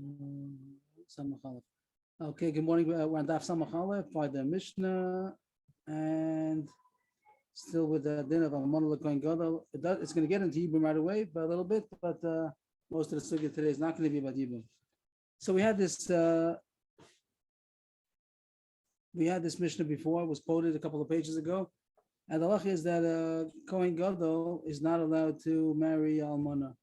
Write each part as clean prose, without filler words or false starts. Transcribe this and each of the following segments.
Samach Aleph. Okay, good morning. We're on Daf Samach Aleph by the Mishnah, and still with the din of Almana L'Kohen Gadol. It's going to get into Yibum right away, but a little bit. But most of the sugya today is not going to be about Yibum. So we had this Mishnah before. It was quoted a couple of pages ago, and the halach is that Kohen Gadol is not allowed to marry Almana.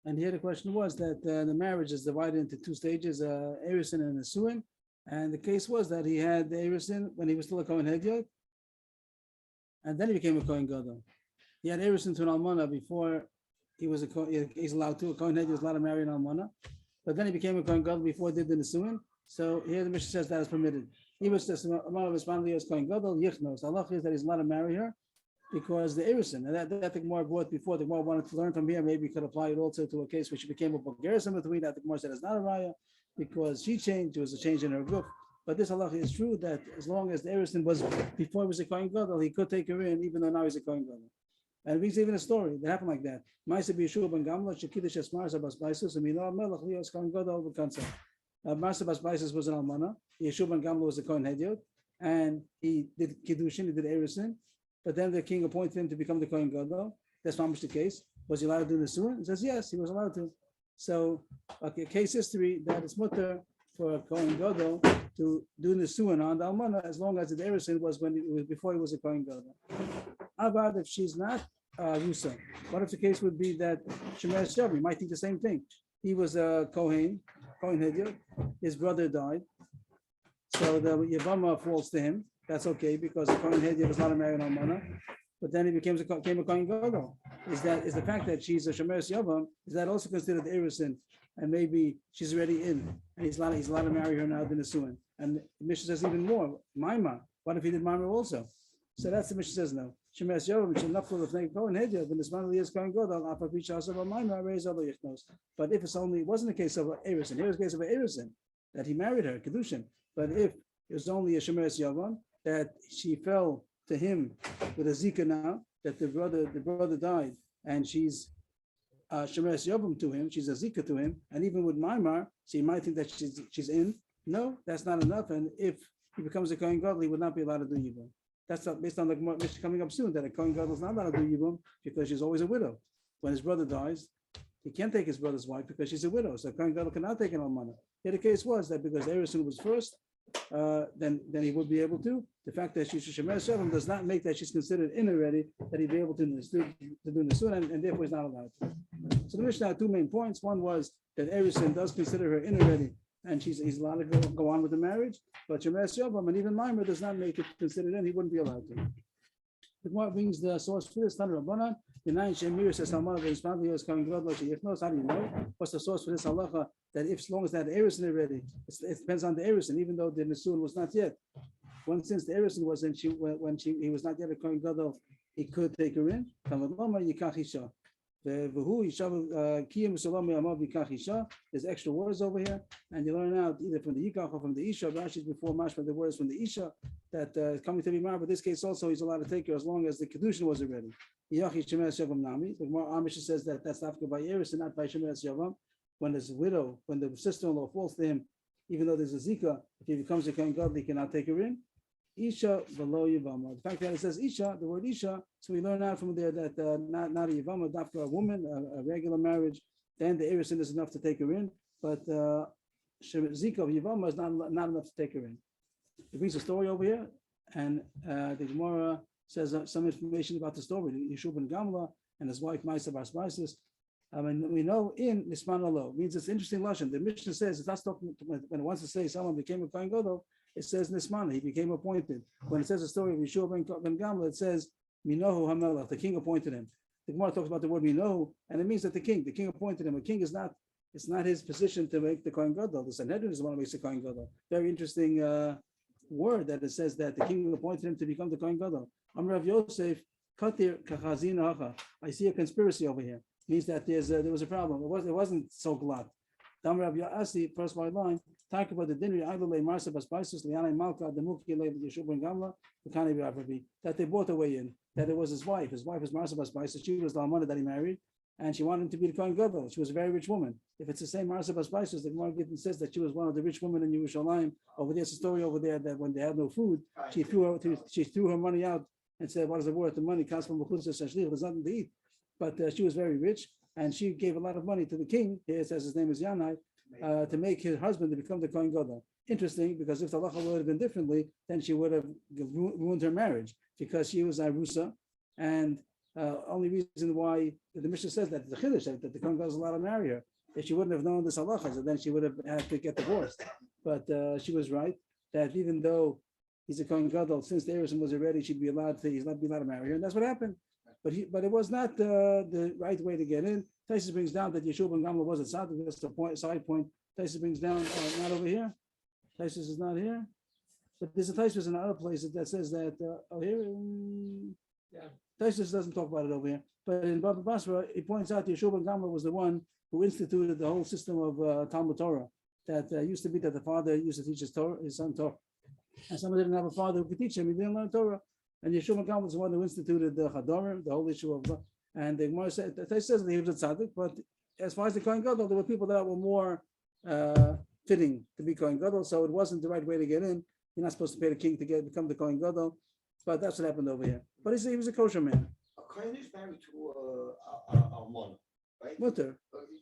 And here the question was that the marriage is divided into two stages, Erisin and Nesuin. And the case was that he had the Erisin when he was still a Kohen Hedyot, and then he became a Kohen Gadol. He had Erisin to an Almana before he was he's allowed to. A Kohen Hedyot is allowed to marry an Almana, but then he became a Kohen Gadol before he did the Nesuin. So here the Mishnah says that is permitted. He was just Almana of his family as Kohen Gadol, Yichnos. The halach is that he's allowed to marry her because the Erisin, and that the Gemara brought before, the Gemara wanted to learn from here, maybe could apply it also to a case where she became a Bulgarian between that the Gemara said is not a raya because she changed, there was a change in her group. But this halacha is true that as long as the Erisin was before he was a Kohen Gadol, he could take her in, even though now he's a Kohen Gadol. And it brings even a story that happened like that. Ma'aseh b'Yeshua ben Gamla, shekidish esmar zabas baisus, and Milah Melech lios Kohen Gadol v'kansa. Ma'aseh bas baisus was an Almana. Yeshua ben Gamla was a Kohen Hedyot, and he did Kiddushin, he did Erisin. But then the king appointed him to become the Kohen Gadol. That's not much the case. Was he allowed to do the Nesuin? He says yes, he was allowed to. So, okay, case history that it's mutter for a Kohen Gadol to do the Nesuin on the Almana as long as the Erisin was before he was a Kohen Gadol. How about if she's not Rusa? What if the case would be that Shemer Shav, you might think the same thing. He was a Kohen Hedyot. His brother died, so the Yevama falls to him. That's okay because the Kohen Hedyot was not a married Almana, but then he became a Kohen Gadol. Is the fact that she's a Shemeres Yavam, is that also considered the Erisin? And maybe she's already in, and he's allowed to marry her now than Nesuin. And the Mishnah says even more, Maima. What if he did Maima also? So that's the Mishnah says no. Shemeres Yavam, which is not full of Kohen Hedyot, when this man is Kohen Gadol, but if it wasn't a case of Erisin, here was a case of an Erisin that he married her, Kedushin. But if it was only a Shemeres Yavam, that she fell to him with a zika now, that the brother died, and she's shemeres yavam to him, she's a zika to him, and even with Maimar, so you might think that she's in. No, that's not enough. And if he becomes a Kohen Gadol, he would not be allowed to do yibum. That's not based on the Mishnah coming up soon, that a Kohen Gadol is not allowed to do yibum because she's always a widow. When his brother dies, he can't take his brother's wife because she's a widow. So Kohen Gadol cannot take an almana. Here the case was that because Erisin was first, then he would be able to. The fact that she's a Shemeres Yavam does not make that she's considered in already, that he'd be able to do Nesuin, and therefore he's not allowed to. So the Mishnah had two main points. One was that Erisin does consider her in already, and he's allowed to go on with the marriage, but Shemeres Yavam and even Maimer does not make it considered in, he wouldn't be allowed to. The Gemara brings the source for this, Tanur Rabbanan. The nine Shemir says, how do you know? What's the source for this halacha? That if as long as that Erisin already, it depends on the Erisin, even though the Nesuin was not yet. Since the Erisin was in, he was not yet a Kohen Gadol, he could take her in. There's extra words over here, and you learn out either from the Yikach or from the Isha. Rashi's before Mashma, the words from the Isha that is coming to be married. But this case also, he's allowed to take her as long as the Kedushin was already. The Gemara Amish says that that's not by Eris and not by Shemeres Yavam. When his widow, when the sister-in-law falls to him, even though there's a Zika, if he becomes a Kohen Gadol, he cannot take her in. Isha below Yevama. The fact that it says Isha, the word Isha, so we learn out from there that not a Yevama, not for a woman, a regular marriage, then the Erisin is enough to take her in, but Zika of Yevama is not enough to take her in. It brings a story over here, and the Gemara says some information about the story. Yeshua ben Gamla and his wife Ma'aseh bas Baisus. We know in Nisman Alo means it's interesting lashon. The Mishnah says it's not talking when it wants to say someone became a Kohen Gadol. It says Nisman, he became appointed. When it says the story of Yeshua ben Gamla, it says Minohu Hamelach, the king appointed him. The Gemara talks about the word Minohu, and it means that the king appointed him. A king is not. It's not his position to make the Kohen Gadol. The Sanhedrin is the one who makes the Kohen Gadol. Very interesting word that it says that the king appointed him to become the Kohen Gadol. Amrav Yosef Katir Kachazin Hacha. I see a conspiracy over here. Means that there was a problem. It wasn't so glad. Amrav Yasi, first white line, talk about the dinner Aglule Marsa Baspices, Liana Malka, the Muki Yeshua ben Gamla, the Kani Rafabi, that they bought away in, that it was his wife. His wife was Marsa Baspices. She was the Almana that he married. and she wanted him to be the Kohen Gadol. She was a very rich woman. If it's the same Marsa Baspices, the Gemara says that she was one of the rich women in Yerushalayim. Over there's a story over there that when they had no food, she threw her money out and said, "What is it worth? The money comes from there's nothing to eat." But she was very rich, and she gave a lot of money to the king. Here it says his name is Yanai, to make his husband to become the Kohen Gadol. Interesting, because if the halacha would have been differently, then she would have ruined her marriage because she was Arusa, and only reason why the Mishnah says that the Chiddush that the Kohen Gadol is allowed to marry her. If she wouldn't have known this halacha, so then she would have had to get divorced. But she was right that even though he's a Kohen Gadol, since the Erusin was already, he's not be allowed to marry her, and that's what happened. But it was not the right way to get in. Taisus brings down that Yeshua ben Gamla was a tzaddik. That's the side point. Taisus brings down, not over here. Taisus is not here. But there's a Taisus in another place that says that, here? Yeah. Taisus doesn't talk about it over here. But in Baba Basra, he points out Yeshua ben Gamla was the one who instituted the whole system of Talmud Torah. That used to be that the father used to teach his son Torah. And someone didn't have a father who could teach him. He didn't learn Torah. And Yeshua ben Gamla was the one who instituted the Chadorim, the whole issue of, and the Gemara says that he was a tzaddik, but as far as the Kohen Gadol, there were people that were more fitting to be Kohen Gadol, so it wasn't the right way to get in. You're not supposed to pay the king to become the Kohen Gadol, but that's what happened over here. But he was a kosher man. A Kohen is married to Almona, right? Mutter.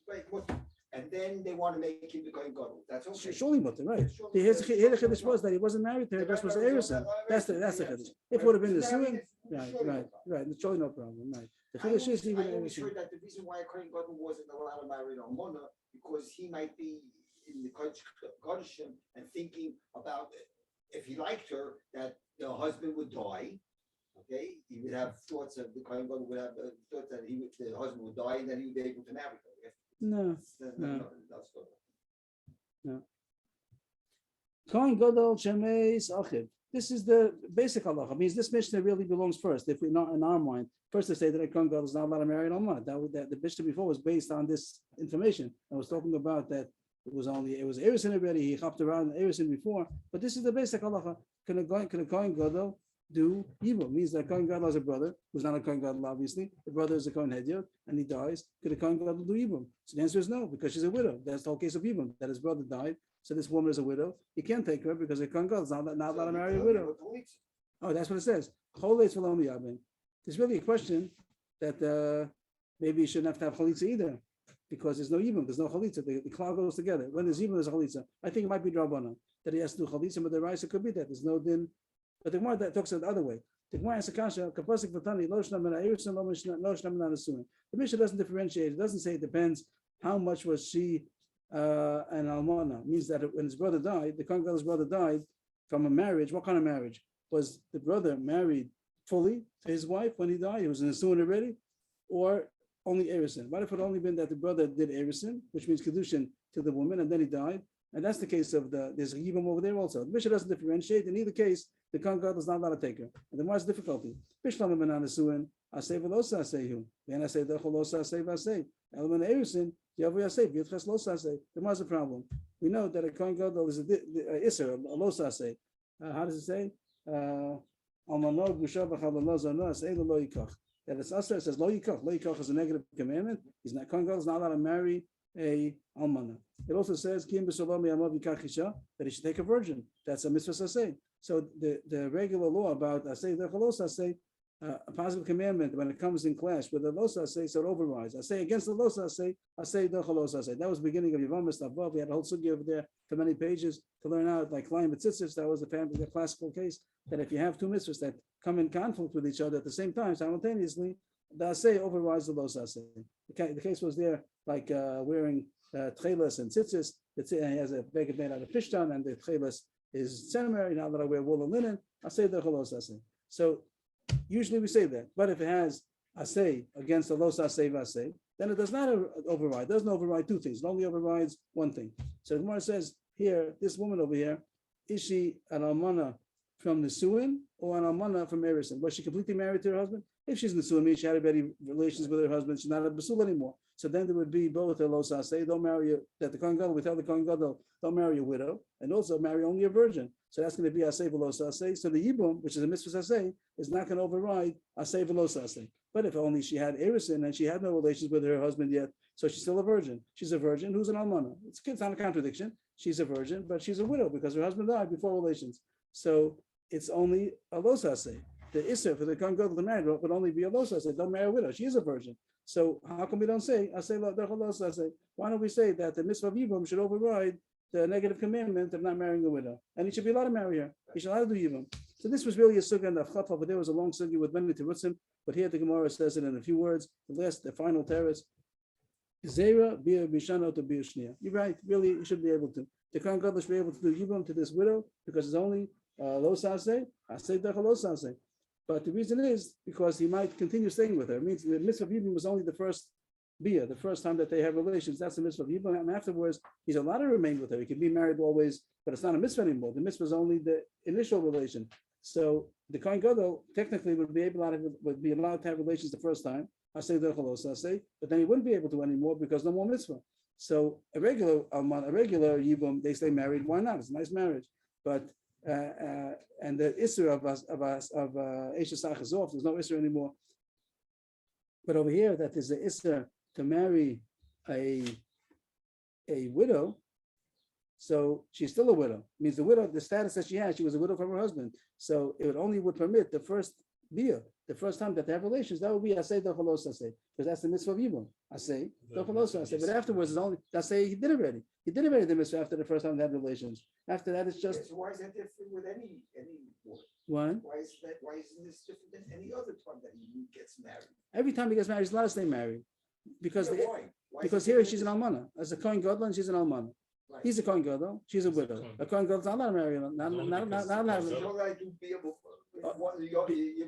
Right, mutter. And then they want to make him the Kohen Gadol. That's okay. Surely mutter, right? Here the Chiddush was that he wasn't married to her, this was the Erusin. That's the Chiddush. If it would have been the Suin, right. It's surely no problem, right? The Chiddush is even I always heard that the reason why Kohen Gadol wasn't allowed to marry Almona because he might be in the Kodesh and thinking about if he liked her that the husband would die. Okay, he would have thoughts of the Kohen Gadol would have thoughts that the husband would die and then he would be able to marry her. No. Kohen Gadol Shemeis Achiv. This is the basic halacha. Means this Mishnah really belongs first. If we're not in our mind, first to say that a Kohen Gadol is not allowed to marry an Alma. That the Mishnah before was based on this information. I was talking about that it was Erusin already. He hopped around Erusin before, but this is the basic halacha. Can a Kohen Gadol do evil? Means that Kohen Gadol has a brother who's not a Kohen Gadol, obviously. The brother is a Kohen Hedyot, and he dies. Could a Kohen Gadol do evil? So the answer is no, because she's a widow. That's the whole case of evil. That his brother died, so this woman is a widow. He can't take her because a Kohen Gadol is not allowed to marry a widow. Oh, that's what it says. There's really a question that maybe you shouldn't have to have chalitza either, because there's no evil, there's no chalitza. The cloud goes together. When there's evil, there's a chalitza. I think it might be Drabbana that he has to do chalitza, but the Raisa could be that there's no din. But the Gemara that talks it the other way. The Gemara asks Akasha, Kapasik Vatani, Lo Shnam Mena Erusin, Lo Shnam Mena Nesuin. The Mishnah doesn't differentiate. It doesn't say it depends how much was she an Almana. It means that when his brother died, the Kohen Gadol's brother died from a marriage. What kind of marriage? Was the brother married fully to his wife when he died? He was in a Nesuin already, or only Erusin? What if it only been that the brother did Erusin, which means Kedushin to the woman, and then he died? And that's the case of there's a Yibam over there also. The Mishnah doesn't differentiate. In either case, the Kohen Gadol is not allowed to take her. And then what's the difficulty? Bishlam ben Anasuin, Asay velosa asehu. Then I say the cholosa asay vasay. Element Erusin, Yavu Asay, Yitches losa asay. Then what's the problem? We know that a Kohen Gadol is a Isser, a losa asay. How does it say? Almanor Gusha v'chalalo zano asay lo yikach. That it's Asay, it says lo yikach. Lo yikach is a negative commandment. Kohen Gadol is not allowed to marry a almana. It also says Kim b'solomi amav yikach isha, that he should take a virgin. That's a mitzvah asay. So the regular law about asay dechalos asay, a positive commandment when it comes in clash with the los asay, so it overrides. Asay against the los asay dechalos asay. That was the beginning of yevamos above. We had a whole sugya over there for many pages to learn out like Klein B'tzitzis. That was the classical case that if you have two mitzvahs that come in conflict with each other at the same time simultaneously, the asay overrides the los asay. The case was there like wearing tchelas and tzitzis. He has a bag made out of pishtan, and the tchelas is seminary. Now that I wear wool and linen, asay dechalos asay. So usually we say that. But if it has asay against the los asay vasay, then it does not override. It doesn't override two things. It only overrides one thing. So the Gemara says here, this woman over here, is she an almana from Nesuin or an almana from Erusin? Was she completely married to her husband? If she's Nesuin, means she had already relations with her husband, she's not a basul anymore. So then there would be both a lo sase, don't marry that the Kohen Gadol, we tell the Kohen Gadol, don't marry a widow, and also marry only a virgin. So that's going to be asay v'lo sase. So the yibum, which is a mitzvah sase, is not going to override asay v'lo sase. But if only she had erisin and she had no relations with her husband yet, so she's still a virgin. She's a virgin who's an almana. It's not a contradiction. She's a virgin, but she's a widow because her husband died before relations. So it's only a lo sase. The Isser for the Kohen Gadol to marry would only be a lo sase. Don't marry a widow. She is a virgin. So how come we don't say asay lo sase? Why don't we say that the mitzvah of yibum should override the negative commandment of not marrying a widow, and he should be allowed to marry her. He should allowed to do yibum. So this was really a sukkah and afchata, but there was a long sukkah with many terutzim. But here the Gemara says it in a few words. The final teretz. Zera bir bishana to bir shnia. You're right. Really, you should be able to. The Kohen Gadol should be able to do yibum to this widow because it's only lo sase, asay dech lo sase. But the reason is because he might continue staying with her. It means the mitzvah of yibum was only the first bia, the first time that they have relations. That's the mitzvah of yibum. And afterwards, he's allowed to remain with her. He can be married always, but it's not a mitzvah anymore. The mitzvah is only the initial relation. So the Kohen Gadol technically would be allowed to have relations the first time. I say but then he wouldn't be able to anymore because no more mitzvah. So a regular yibum, they stay married. Why not? It's a nice marriage. But and the issue of Eshes is off. There's no issue anymore. But over here, that is the issue to marry a widow. So she's still a widow. It means the widow, the status that she has, she was a widow from her husband. So it would permit the first bia, the first time that they have relations, that would be asay dochalos asay, because that's the mitzvah of yibum. Asay dochalos asay. But afterwards, it's only asay. He did already. He did already the mitzvah after the first time they had relations. After that, it's just. So why is that different with any woman? What? Why isn't this different than any other time that he gets married? Every time he gets married, he's allowed to stay married, because why? Because here she's an almana. As a Kohen Gadol, she's an almana. Right. He's a Kohen Gadol, she's a widow. A Kohen Gadol's not allowed to marry.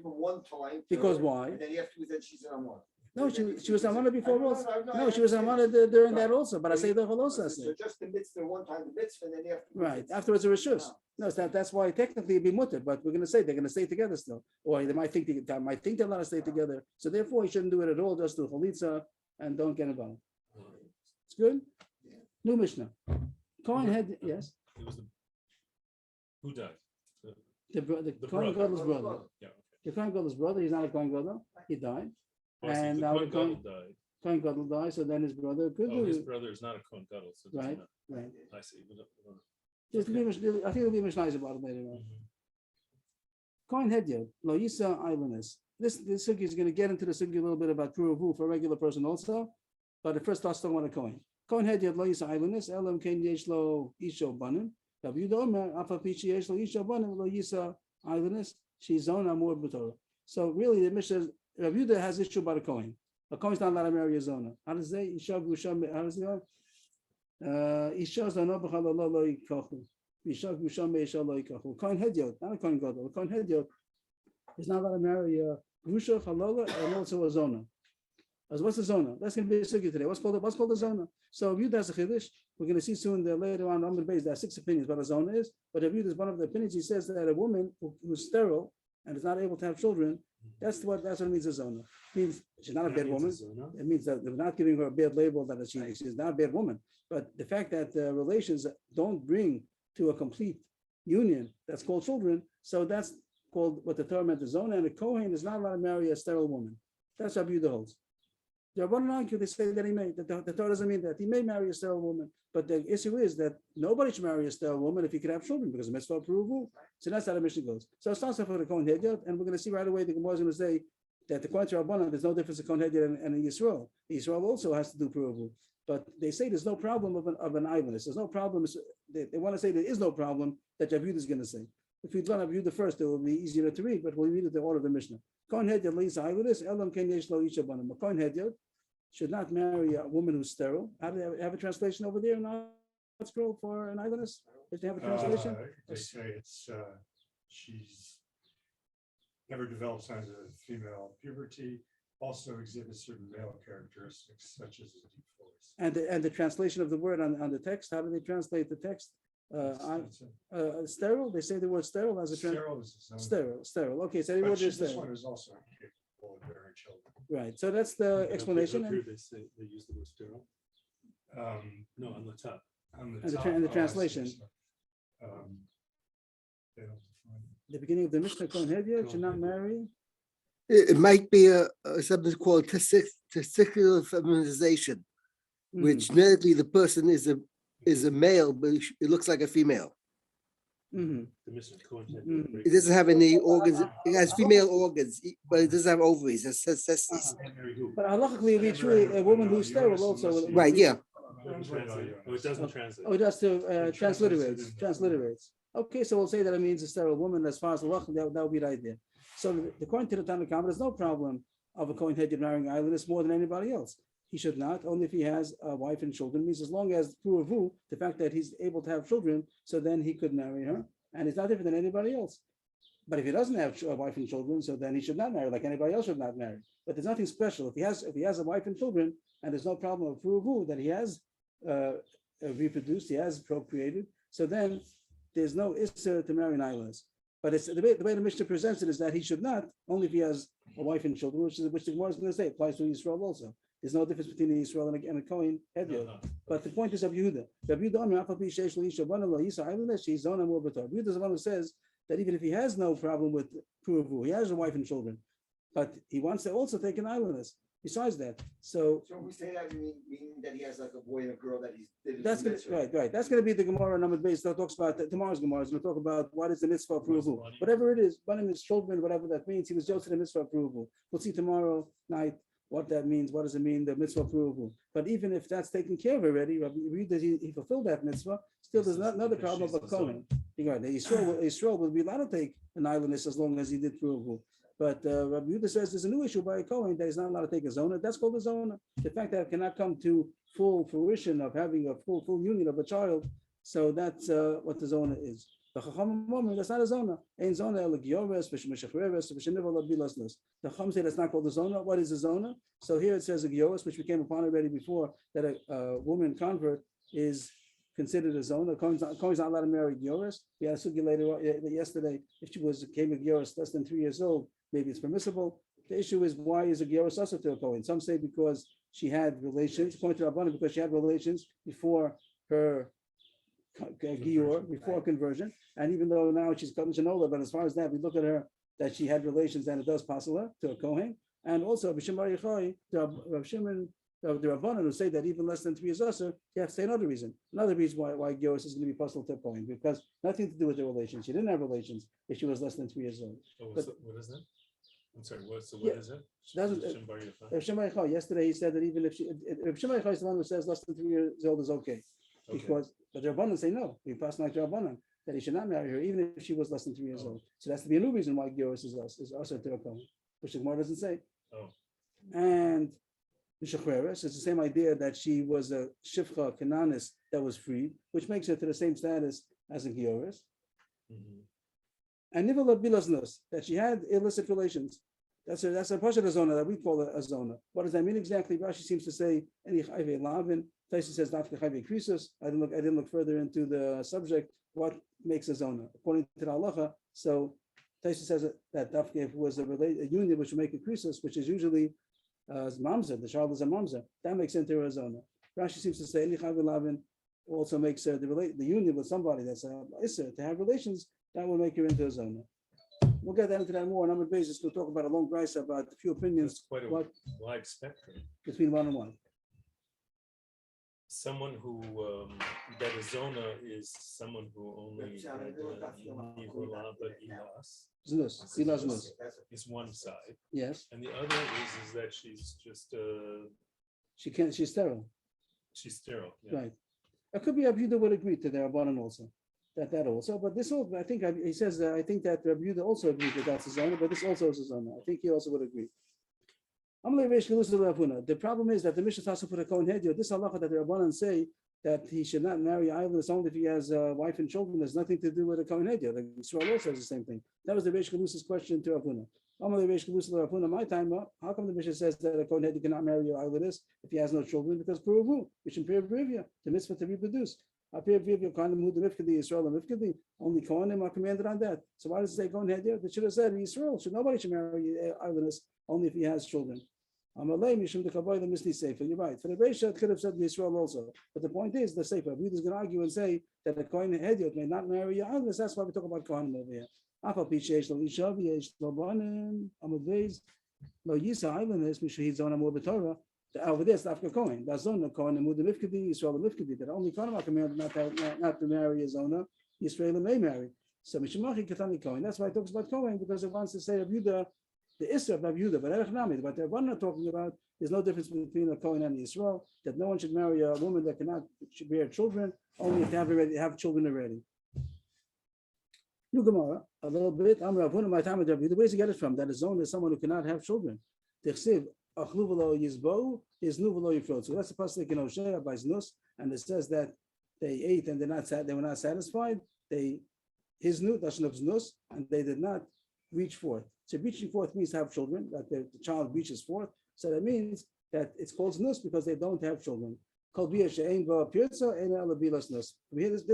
One time. Because why? And then afterwards, then she's an almana. No, she was almana before also. No, she was almana during that also. But I say the also. So just the mitzvah one time, the mitzvah, and then afterwards. Right. Afterwards, a rishus. No, that's why technically it'd be mutter, but we're going to say they're going to stay together still, or they might think they're allowed to stay together. So therefore, he shouldn't do it at all. Just do chalitza and don't get involved. It's good. New Mishnah. Kohen had yes. It was who died? The Kohen Gadol's brother. Yeah. The Kohen Gadol's brother. He's not a Kohen Gadol. He died. And now the Kohen Gadol died. Kohen Gadol died. So then his brother could do. His brother is not a Kohen Gadol. So right. Right. I see. I think it'll be Mishnah about it later on. Kohen Hedyot, Lo Yisa Islanders. This sugi is going to get into the sugi a little bit about Puruvu for a regular person also, but the first starts talking about a Kohen. Kohen Hedyot Lo Yisa Islanders, Elam Ken Yesh Lo Isho Banim, Rabbi Omer Afa Pichi Yesh Lo Isho Banim Lo Yisa Islanders, Shizon Amur B'Torah. So really, the Mishnah, Rabbi Yehuda has issue about a Kohen. A Kohen's not allowed to marry a zona. How does they? Isha Gusha. How does it go? Isha Zona B'Chalala Lo Yikachu. Isha Gusha Meisha Lo Yikachu. Kohen Hedyot, not a Kohen Gadol. Kohen Hedyot is not allowed to marry a Gusha Chalala and also a zona. As what's the zona? That's going to be a sugi today. What's called the zona? So if you does a chiddush, we're going to see soon that later on the base there are 6 opinions what a zona is. But if you does one of the opinions, he says that a woman who's sterile and is not able to have children, that's what it means a zona. It means she's not a bad woman. It means that they're not giving her a bad label that she's not a bad woman. But the fact that relations don't bring to a complete union, that's called children. So that's called what the Torah meant the zona. And a Kohen is not allowed to marry a sterile woman. That's what Yehuda holds. There are one argue, they say that he may, that the Torah doesn't mean that. He may marry a sterile woman, but the issue is that nobody should marry a sterile woman if he could have children, because the mitzvah approval. So that's how the mission goes. So it starts off with the Kohen Hedyot, and we're going to see right away the Gemara is going to say that the Kohen Rabbanan, there's no difference in Kohen Hedyot and Yisrael. Yisrael also has to do approval. But they say there's no problem of an eyewitness. There's no problem. They want to say there is no problem that Yehuda is going to say. If we learn Yehuda first, it will be easier to read, but we'll read it the order of the Mishnah. Kohen Hedyot leis eyewitness, Elam Ken Yesh Lo Isha Banim. Kohen Hedyot should not marry a woman who's sterile. How do they have a translation over there? Not scroll for an eyewitness? If they have a translation? They say it's she's never developed signs of female puberty, also exhibits certain male characteristics such as a deep voice. And the translation of the word on the text, how do they translate the text? Sterile? They say the word sterile as a sterile. Sterile. Okay, so the word is this sterile. one is also incapable of bearing children. Right, so that's the explanation. Up here, And they say, they use the word sterile. No, on the top. On the And the top. tra- and the oh, I see, translation. so, they don't define it. the beginning of the Mishnah, Kohen Hedyot should Kohen not Hedyot. marry. It might be something called testicular feminization, Mhm. which genetically the person is a male, but it looks like a female. Mhm. The Mishnah, Kohen Hedyot Mm. breaks It doesn't have any organs. It has female organs, but it doesn't have ovaries. It has testes. Can't marry who? But halachically, we truly, a woman who's sterile also. will- Right, yeah. Wouldn't translate. Oh, it doesn't translate. Oh, it does to It translates it in- transliterates. Okay, so we'll say that it means a sterile woman as far as the halach, that would be the idea. So according to the Tanna Kama, there's no problem of a Kohen Hedyot marrying an islandess more than anybody else. He should not, only if he has a wife and children, means as long as through Avu, the fact that he's able to have children, so then he could marry her, and it's not different than anybody else. But if he doesn't have a wife and children, so then he should not marry, like anybody else should not marry. But there's nothing special. If he has a wife and children, and there's no problem of through Avu that he has reproduced, he has procreated, so then there's no issur to marry an islandess. But it's the way the Mishnah presents it is that he should not, only if he has a wife and children, which the Gemara is going to say applies to Yisrael also. There's no difference between the Yisrael and a Kohen Hedyot. No. But the point is of Yehuda. Rabbi Yehuda is the one who says that even if he has no problem with Puruvu, he has a wife and children, but he wants to also take an islandess. Besides that, so So we say that, meaning that he has like a boy and a girl that he's. that's gonna right. That's gonna be the Gemara number base that talks about tomorrow's Gemara is gonna talk about what is the mitzvah of Puruvu. Whatever it is, Banim is children, whatever that means. He was Joseph the mitzvah of Puruvu. We'll see tomorrow night what that means. What does it mean, the mitzvah of Puruvu? But even if that's taken care of already, read that he fulfilled that mitzvah. Still, there's not another problem of a Kohen. Right, the Yisrael will be allowed to take an islandess as long as he did Puruvu. But Rabbi Yehuda says there's a new issue by a Kohen that he's not allowed to take a zona. That's called a zona. The fact that it cannot come to full fruition of having a full union of a child. So that's what the zona is. The Chacham moment that's not a zona. Ain't zona el giores v'shemeshacheres v'shenival abilasnos. The Chacham say that's not called a zona. What is a zona? So here it says a giores, which we came upon already before, that a woman convert is considered a zona. Kohen's not allowed to marry giores. We had a sugi later yesterday. If she came a giores less than 3 years old, maybe it's permissible. The issue is, why is a gioros also to a Kohen? Some say because she had relations, according to Rabbanan, because she had relations before her gior, before conversion. And even though now she's Katan Shanola, but as far as that, we look at her that she had relations, then it does pass her to a Kohen. And also, the Rabbanan who say that even less than 3 years also, you have to say another reason why gioros is going to be possible to a Kohen, because nothing to do with the relations. She didn't have relations if she was less than 3 years old. Oh, But- what is that? I'm sorry, what is Yeah, it? doesn't- Shem Bar Yochai? If Shemai Chai, yesterday he said that even if Shemai Chai is the one who says less than 3 years old is okay, Okay. because but the Rabbanan say no. We pass like the Rabbanan that he should not marry her even if she was less than 3 years Oh. old. So that's to be a new reason why Gioris is also to a Kohen, which the Gemara doesn't say. Oh. And Mishachreres, it's the same idea that she was a Shifcha Cananis that was freed, which makes her to the same status as a Gioris. Mhm. And Nivala Bilasnus, that she had illicit relations. That's a Pasha zona that we call a zona. What does that mean exactly? Rashi seems to say any chayve lavin. Taisa says not chayve krisus. I didn't look further into the subject. What makes a zona according to the halacha? So Taisa says that dafke if it was a union which would make a krisus, which is usually mamzer. The child is a mamzer. That makes into a zona. Rashi seems to say any chayve lavin also makes the union with somebody that's a isser to have relations. That will make her into a zona. We'll get into that more on another basis. We'll talk about a long price about a few opinions. That's quite a What wide spectrum. between one and one. Someone who, that a zona is someone who only had Nivola but Ilas Znus, Sila Znus. is one side. Yes, And the other is that she's just, she's sterile, she's sterile. Yeah. right? It could be Rabbi Yehuda would agree to the Rabbanan also, that also. But this also, I think he says that I think that Rabbi Yehuda also agrees that that's a zona, but this also is a zona. I think he also would agree. The problem is that the Mishnah also put a Kohen Hedyot. This halacha that the Rabbanan say that he should not marry islanders only if he has a wife and children. There's nothing to do with a Kohen Hedyot. The Yisrael also says the same thing. That was the Reish Galus's question to Ravuna. My time, how come the Mishnah says that a Kohen Hedyot cannot marry your islanders if he has no children? Because Puruvu, which in Puruvu, the mitzvah to reproduce. Only Kohanim are commanded on that. So why does it say Kohen Hedyot? It should have said Yisrael. Nobody should marry islanders only if he has children. Amalei mishum dekaboy the misli sefer. You're right. For the Reisha, it could have said Yisrael also. But the point is, the sefer. Abiyud is going to argue and say that a Kohen Hediot may not marry your Agnes. That's why we talk about Kohen over here. Afal pichesh lo isha v'yesh lo banim amadveis lo yisa islanders mishahid zona more b'torah. Over this, after Kohen, that's zona Kohen and Mudim Ifkadi, Yisrael Ifkadi. That only Kohen are commanded not to marry a zona. Yisrael may marry. So Mishamachi Katani Kohen. That's why it talks about Kohen, because it wants to say of Yudah, the Isra of Yudah, but Erech Nami. But they're not talking about, there's no difference between a Kohen and Yisrael, that no one should marry a woman that cannot bear children, only if they have children already. New Gemara, a little bit. I'm Rav Huna, my time with Rav Yudah. Where does he get it from? That a zone is someone who cannot have children. Tichsiv, Achlu v'lo yizbo, Yiznu v'lo yifrod. So that's the pasuk in Hosea by Znus, and it says that they ate and they were not satisfied. His nu, Znus, and they did not reach forth. So reaching forth means to have children, that the child reaches forth. So that means that it's called Znus because they don't have children. We hear this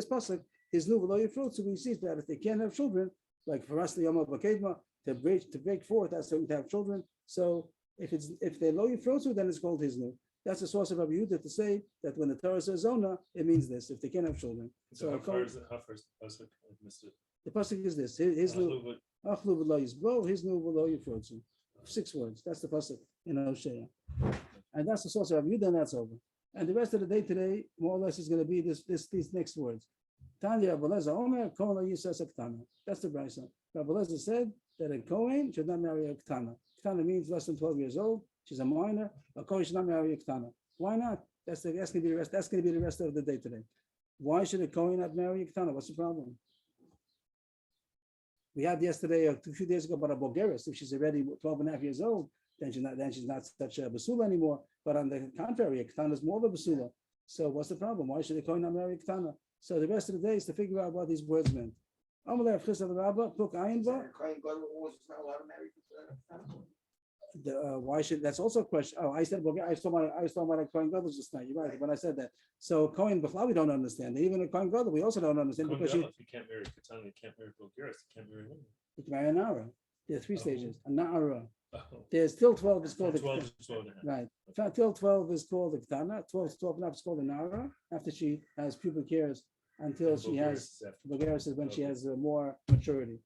pasuk, his nu v'lo yifrod. So we see that if they can't have children, like for us the Yom HaKedma, to break forth, that's to have children. So if they lo yifrod, then it's called his nu. That's the source of Rabbi Yehuda to say that when the Torah says zona, it means this, if they can't have children. So how far is the pasuk? I missed it. The pasuk is this: his nu achlu v'lo yizbo, his nu v'lo yifrod. 6 words. That's the pasuk in Hosea, and that's the source of Rabbi Yehuda, and that's over. And the rest of the day today, more or less, is going to be these next words. Tanya Rabbi Lezer Omer Kohen lo yisas aktana. That's the brayso. Rabbi Lezer said that a Kohen should not marry a ktana. Ktana means less than 12 years old. She's a minor. A Kohen should not marry a ktana. Why not? That's going to be the rest. That's going to be the rest of the day today. Why should a Kohen not marry a ktana? What's the problem? We had yesterday, a few days ago, about a Bulgaris. If she's already 12 and a half years old, then she's not such a basula anymore. But on the contrary, a ktana is more of a basula. So what's the problem? Why should a Kohen not marry a ktana? So the rest of the day is to figure out what these words meant. Why should the why should, that's also a question. Oh, I said I saw my Kohen Gadol just now. You're right when I said that. So Kohen B'chlal we don't understand. Even a Kohen Gadol we also don't understand because you can't marry Katana, you can't marry Bulgaris, you can't marry women. You can marry a Nara. There are 3 stages. A Nara. There's till 12 is called 12 is 12 and a half. Right. Till 12 is called the Katana. 12 and a half is called the Nara. After she has pubic hairs until she has Bulgaris is when she has more maturity.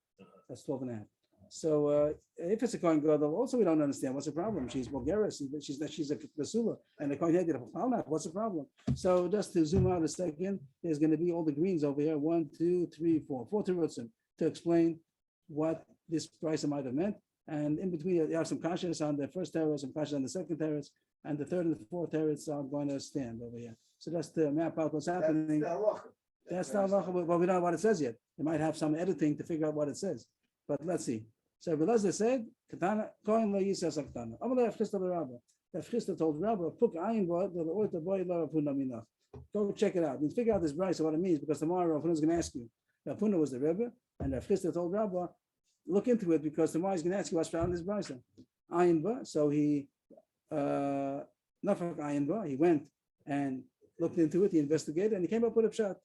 That's 12 and a half. So if it's a Kohen Gadol, also we don't understand what's the problem. She's Bulgaris, she's a basula, and the Kohen Hediot what's the problem? So just to zoom out a second, there's going to be all the greens over here. 1, 2, 3, 4 terutzim to explain what this price might have meant. And in between, you have some kashas on the first terrace, some kashas on the second terrace, and the third and the fourth terrace are going to stand over here. So that's to map out what's happening. That's the halacha, but we don't know what it says yet. They might have some editing to figure out what it says. But let's see. So Belazar said, "Katana Kohen lo yisas aktana." Amalei Chisda l'Rabba. That Chisda told Rabba, "Puk ayin bo the oita boy lo Rav Huna minach." Go check it out and figure out this brayso what it means, because tomorrow Rav Huna is going to ask you. Rav Huna was the Rebbe, and Rav Chisda told Rabba, "Look into it, because tomorrow he's going to ask you what's found in this brayso." Ayin bo. So he nafak ayin bo. He went and looked into it. He investigated, and he came up with a pshat.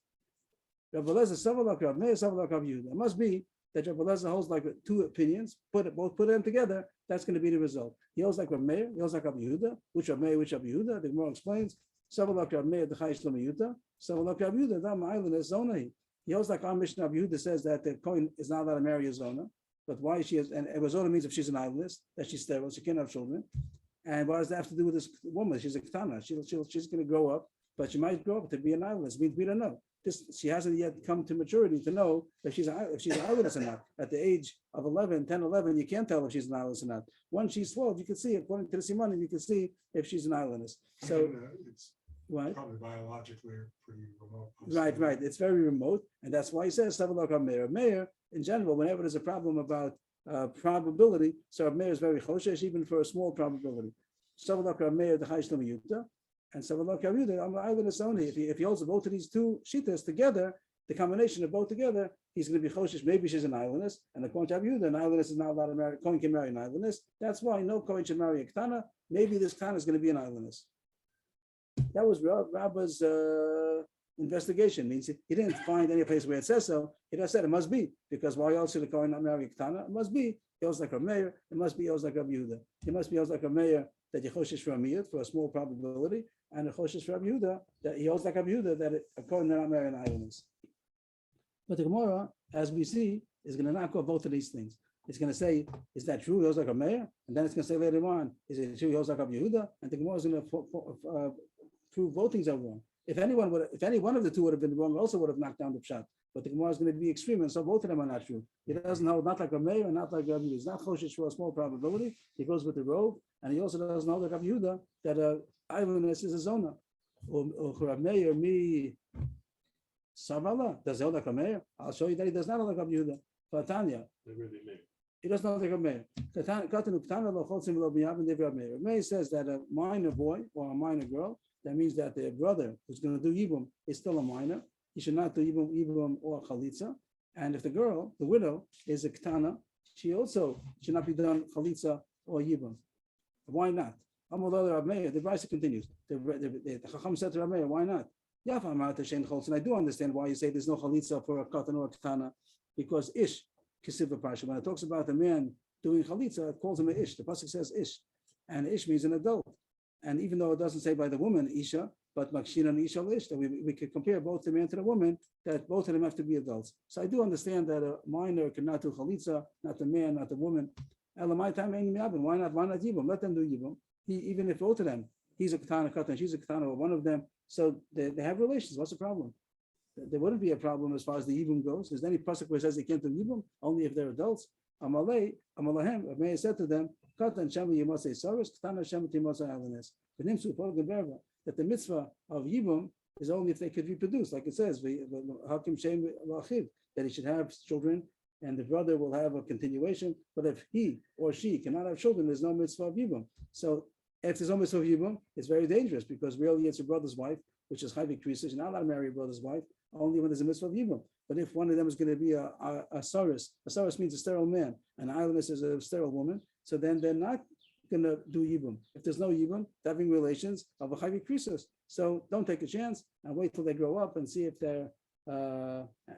Rav Belazar savalak Rav Meir savalak Rav Yehuda. It must be that Rav Elazar holds like 2 opinions, put them together, that's going to be the result. He holds like Rav Meir, he holds like Rav Yehuda, which Rav Meir, which Rav Yehuda. The Gemara explains, Savalak Rav Meir, the Chayish Lamayuta, Savalak Rav Yehuda, Dam Island is Zonahi. He holds like our Mishnah Rav Yehuda says that the Kohen is not allowed to marry a Zona, but why she is, and Zona means if she's an islandess, that she's sterile, she can't have children. And what does that have to do with this woman? She's a Ketana, she's going to grow up, but she might grow up to be an islandess. We don't know. She hasn't yet come to maturity to know if she's an islandess or not. At the age of 10, 11, you can't tell if she's an islandess or not. Once she's 12, you can see, according to the Simanim, you can see if she's an islandess. So it's what? Probably biologically pretty remote. Right. It's very remote, and that's why he says Savalak Meir. Meir, in general, whenever there's a problem about probability, so Meir is very choshesh, even for a small probability. Savalak Meir the Chayish Lamayuta. And Savalak Rav Yehuda on the island is only if he holds both of these 2 shitas together, the combination of both together, he's going to be choshesh. Maybe she's an islandess, and according to Rav Yehuda, an islandess is not allowed to marry. Kohen can marry an islandess. That's why no Kohen should marry a Ketana. Maybe this Ketana is going to be an islandess. That was Rabba's investigation. Means he didn't find any place where it says so. He just said it must be, because why else should a Kohen not marry a Ketana? It must be. He holds like Rav Meir. It must be. He holds like Rav Yehuda. He must be. He holds like Rav Meir that you choshesh for a miyut, for a small probability, and a choshesh for Rabbi Yehuda, that he holds like Rabbi Yehuda, that according to not marrying islands. But the Gemara, as we see, is going to knock off both of these things. It's going to say, is that true? He holds like a mayor, and then it's going to say later on, is it true? He holds like Rabbi Yehuda, and the Gemara is going to prove both things are wrong. If any one of the two would have been wrong, also would have knocked down the pshat. But the Gemara is going to be extreme, and so both of them are not true. He doesn't hold not like a mayor and not like Rabbi Yehuda. He's not choshesh for a small probability. He goes with the robe, and he also doesn't hold like Rabbi Yehuda that islandness is a zona. Or Rabbi Meir mi savala, does he hold like a mayor? I'll show you that he does not hold like Rabbi Yehuda. But Tanya, he doesn't hold like a mayor. Meir says that a minor boy or a minor girl, that means that their brother who's going to do yibum is still a minor. He should not do yibum or chalitza. And if the girl, the widow, is a ketana, she also should not be done chalitza or yibum. Why not? The Brisa continues. The Chacham said to Rabbi Meir, why not? And I do understand why you say there's no chalitza for a katan or a ketana, because ish kisiva parsha. When it talks about a man doing chalitza, it calls him an ish. The pasuk says ish, and ish means an adult. And even though it doesn't say by the woman isha, but makshina and isha ish, that we could compare both the man to the woman, that both of them have to be adults. So I do understand that a minor cannot do chalitza, not the man, not the woman. Why not? Why not yibum? Let them do yibum. Even if both of them, he's a katana katan, she's a katana, or one of them, so they have relations. What's the problem? There wouldn't be a problem as far as the yibum goes. Is there any pasuk where it says they can't do yibum only if they're adults? Amalahem, Rabbi said to them, Katan Shema Yimosei Saris, Katana Shema Timosei Alanes. That the mitzvah of yibum is only if they could reproduce, like it says, Hakim Shem Lachiv, that he should have children and the brother will have a continuation. But if he or she cannot have children, there's no mitzvah of yibum. So if there's no mitzvah of yibum, it's very dangerous because really it's your brother's wife, which is chayvik krisis. You're not allowed to marry your brother's wife only when there's a mitzvah of yibum. But if one of them is going to be a saris means a sterile man, and islandess is a sterile woman, so then they're not going to do yibum. If there's no yibum, they're having relations of a chayvik krisis. So don't take a chance and wait till they grow up and see if they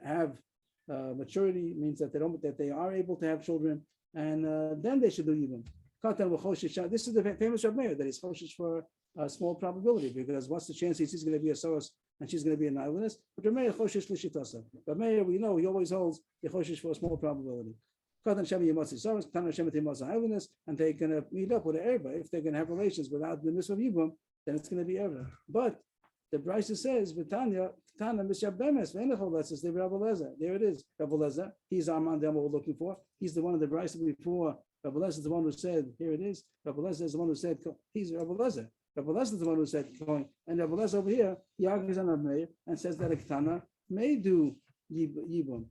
have maturity, means that they are able to have children, and then they should do yibum. This is the famous Rabbi Meir that is choshesh for a small probability, because what's the chance he's going to be a saras and she's going to be an islandess? But Rabbi Meir choshesh l'shitasa. Rabbi Meir, we know he always holds the choshesh for a small probability. And they're going to meet up with an erba. If they're going to have relations without the mitzvah of yibum, then it's going to be erba. But the Brisa says, "V'tanya, Tana mishabemes v'enechol." They Rabbi Lezer. There it is, Rabbi Lezer. He's our man. What we're looking for. He's the one of the Brisa before. Rabbi Lezer is the one who said, "Here it is." Rabbi Lezer is the one who said, "He's Rabbi Lezer." Rabbi Lezer is the one who said, "Going." And Rabbi Lezer over here, he argues on Rabbi Meir and says that a ketana may do yibum.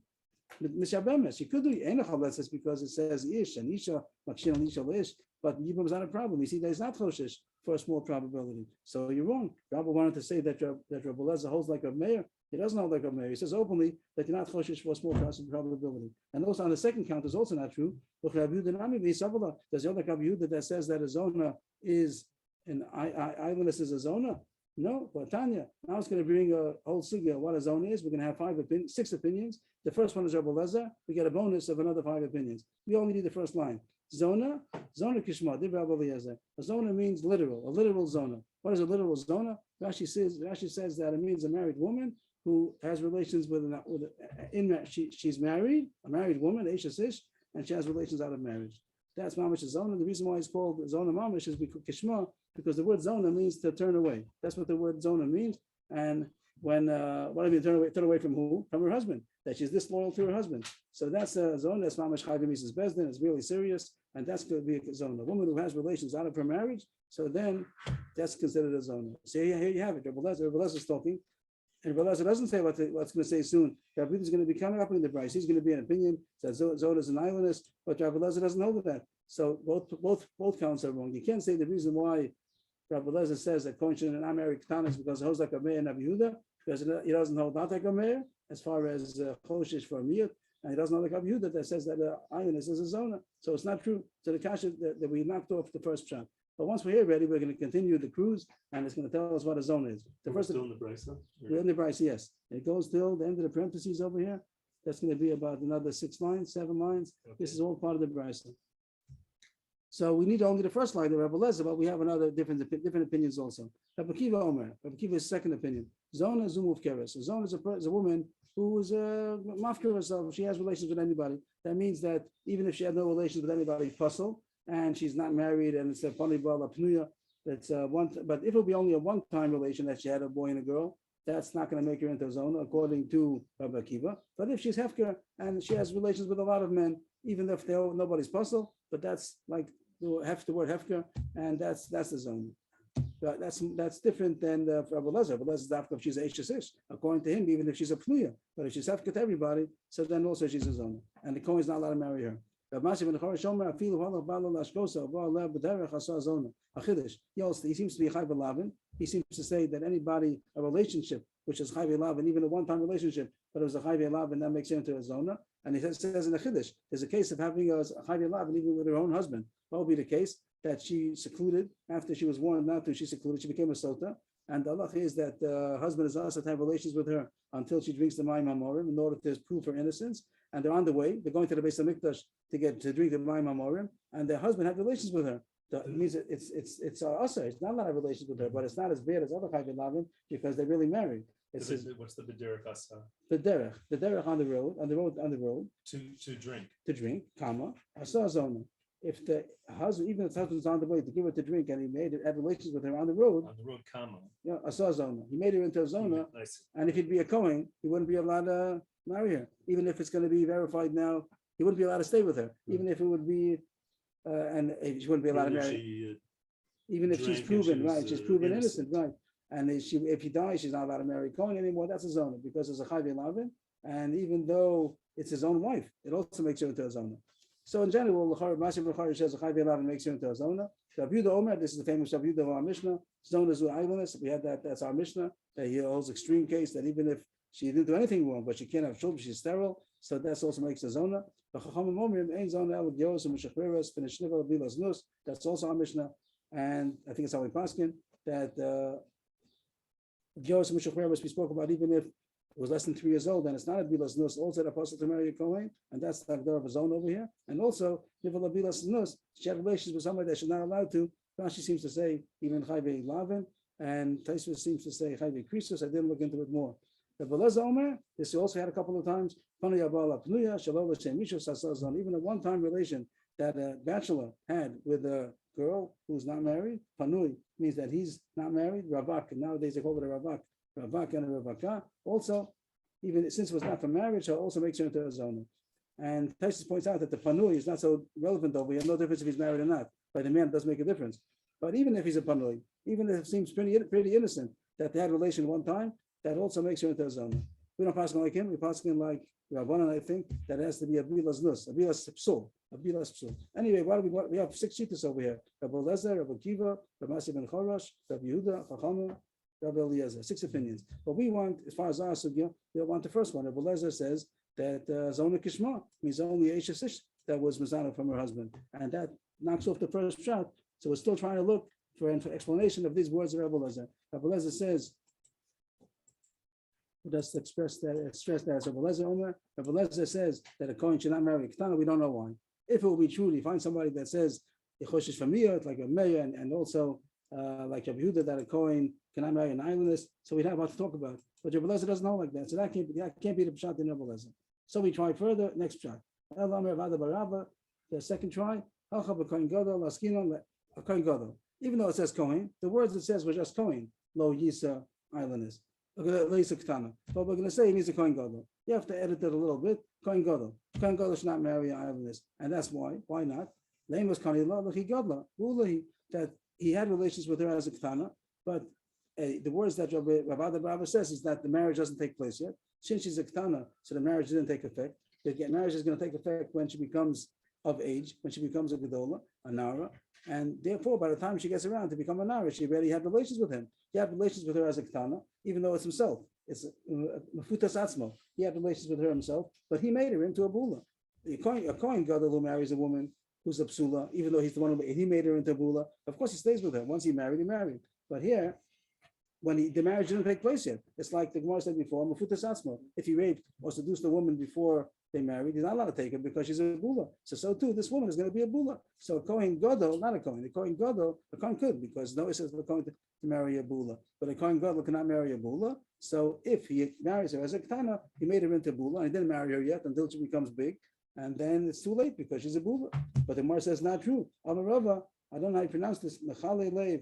Mishabemes, you could do enechol because it says ish and isha, makshin and isha ish. But yibum is not a problem. You see, there's not choshesh for a small probability. So you're wrong. Rabbi wanted to say that Rabbi Lezer holds like a mayor. He doesn't hold like a mayor. He says openly that you're not choshesh for a small probability. And also on the second count is also not true. Does he hold like Rabbi Yehuda that says that a zona is an islandess is a zona? No, but Tanya, now it's going to bring a whole sugya what a zona is. We're going to have 6 opinions. The first one is Rabbi Lezer. We get a bonus of another 5 opinions. We only need the first line. Zona kishma, a zona means literal, a literal zona. What is a literal zona? Rashi says that it means a married woman who has relations she's married, a married woman, Eishes Ish, and she has relations out of marriage. That's mamash zona. The reason why it's called zona mamash is because kishma, because the word zona means to turn away. That's what the word zona means. And when what do you mean turn away from who? From her husband. That she's disloyal to her husband. So that's a zona. That's mamash chayvim Mrs. Bezdin. It's really serious, and that's going to be a zona. A woman who has relations out of her marriage. So then that's considered a zona. So here you have it. Rabbi Lezer is talking. And Rabbi Lezer doesn't say what's going to say soon. Rabbi is going to be coming up in the price. He's going to be an opinion that zona is an islandess, but Rabbi Lezer doesn't hold that. So both counts are wrong. You can't say the reason why Rabbi Lezer says that Kohen and Ameri Ketana is because he holds like a mayor and Rabbi Yehuda, because he doesn't hold not like a mayor as far as choshesh for a miyut, and he doesn't hold like Rabbi Yehuda that says that islandess is a zona. So it's not true. So the kasha that we knocked off the first shot. But once we're here ready, we're going to continue the cruise, and it's going to tell us what a zone is. We're still in the Brisa? We're in the Brisa, yes. It goes till the end of the parentheses over here. That's going to be about another 7 lines. Okay. This is all part of the Brisa. So we need only the first line of Rabbi Lezer, but we have another different opinions also. Rabbi Kiva Omer, Rabbi Kiva's second opinion. Zona Zumuv Keres. Zona is a woman who is a mafkir herself. She has relations with anybody. That means that even if she had no relations with anybody, puzzle, and she's not married, and it's a funny bala pnuya. That's one. But if it will be only a one-time relation that she had a boy and a girl, that's not going to make her into a zona, according to Rabbi Akiva. But if she's hefker and she has relations with a lot of men, even if nobody's puzzle, but that's like the word hefker, and that's the zona. But that's different than Rabbi Lezer. Rabbi Lezer is after if she's a Eish, according to him, even if she's a pnuya. But if she's hefker to everybody, so then also she's a zona, and the Kohen is not allowed to marry her. He seems to be chayv lavin. He seems to say that anybody, a relationship, which is chayv lavin, even a one-time relationship, but it was a chayv lavin, that makes it into a zona. And he says in the chiddush, there's a case of having a chayv lavin even with her own husband. What would be the case? That she secluded after she was warned not to. She secluded. She became a sota. And the halach is that the husband is asked to have relations with her until she drinks the mayim hamorim in order to prove her innocence. And they're on the way. They're going to the Beis Hamikdash to drink the mayim hamorim, and the husband had relations with her. It means it's asa. It's not a lot of relations with her, but it's not as bad as other chayv lavin because they're really married. What's the bederech asa? The derech on the road to drink, comma asa zona. If the husband, even if the husband's on the way to give her to drink, and he had relations with her on the road, comma, yeah, asa zona. He made her into a zona, and if he'd be a Kohen, he wouldn't be allowed to marry her, even if it's going to be verified now. He wouldn't be allowed to stay with her, even if it would be, and she wouldn't be allowed to marry. Even if she's proven right, she's proven innocent, right? And if he dies, she's not allowed to marry Kohen anymore. That's a zona because it's a chayv lavin, and even though it's his own wife, it also makes her into a zona. So in general, Mashiach B'chari says a chayv lavin makes her into a zona. Rabbi Yehuda Omer, this is the famous Rabbi Yehuda of our Mishnah. Zona zu islandess. We had that. That's our Mishnah. That he holds extreme case that even if she didn't do anything wrong, but she can't have children, she's sterile. So that also makes a zona. That's also our Mishnah. And I think it's how we paskin that we spoke about, even if it was less than 3 years old, then it's not a bilas nus. Also, the apostle to marry a Kohen, and that's the Agdar of a zone over here. And also, nivala bilas nus, she had relations with somebody that she's not allowed to. Rashi seems to say even chayve lavin, and Taisva seems to say chayve krisus. I didn't look into it more. The Beleza Omer, this he also had a couple of times. Even a one-time relation that a bachelor had with a girl who's not married, panui means that he's not married. Ravak, nowadays they call it a ravak. Ravak and a ravaka. Also, even since it was not for marriage, it also makes her into a zona. And Taisus points out that the panui is not so relevant over here. No difference if he's married or not. By the man, it does make a difference. But even if he's a panui, even if it seems pretty innocent that they had a relation one time, that also makes her into a zona. We don't pass like him. We pass like Rabbanan, I think, that has to be a bilas nus, a bilas psul, a bilas psul. Anyway, we have 6 shittas over here: Rabbi Lezer, Rabbi Kiva, Rabbi Masi ben Chorash, Rabbi Yehuda, Chachamim, Rabbi Eliezer. 6 opinions. But we want, as far as our sugya, we want the first one. Rabbi Lezer says that zona kishma means only Eishes that was mizana from her husband, and that knocks off the first shot. So we're still trying to look for an explanation of these words of Rabbi Lezer. Rabbi Lezer says. Just express that as Rabbi Lezer Omer. Rabbi Lezer says that a Kohen should not marry a Ketana. We don't know why. If it will be true, you find somebody that says Yechoshish Famiyah, like a mayor, and also like Rabbi Yehuda, that a Kohen cannot marry an islandess. So we'd have a lot to talk about. But Rabbi Lezer doesn't know like that. So that can't be the pshat in Rabbi Lezer. So we try further. Next pshat. The second try. Even though it says Kohen, the words it says were just Kohen. Lo Yisa islandess. But we're going to say it means a Kohen Gadol. You have to edit it a little bit. Kohen Gadol. Kohen Gadol should not marry an islandess. And that's why. Why not? That he had relations with her as a Ketana, but the words that Rabbi says is that the marriage doesn't take place yet. Since she's a Ketana, so the marriage didn't take effect. The marriage is going to take effect when she becomes of age, when she becomes a Gedola, a Nara, and therefore by the time she gets around to become a Nara, she already had relations with him. He had relations with her as a Ketana, even though it's himself. It's Mefutas Atzmo. He had relations with her himself, but he made her into a Bula. A Kohen Gadol who marries a woman who's a Psula, even though he's the one who he made her into a Bula, of course he stays with her. Once he married, he married. But here, when the marriage didn't take place yet, it's like the Gemara said before, Mefutas Atzmo. If he raped or seduced a woman before they married, he's not allowed to take her because she's a bula. So too, this woman is going to be a bula. So a Kohen Gadol, not a Kohen, a Kohen Gadol, a Kohen could, because no, it says the Kohen to marry a bula, but a Kohen Gadol cannot marry a bula. So if he marries her as a Ketana, he made her into a bula, and he didn't marry her yet until she becomes big, and then it's too late because she's a bula. But the Gemara says not true. Amarava, I don't know how you pronounce this. Mechale leiv.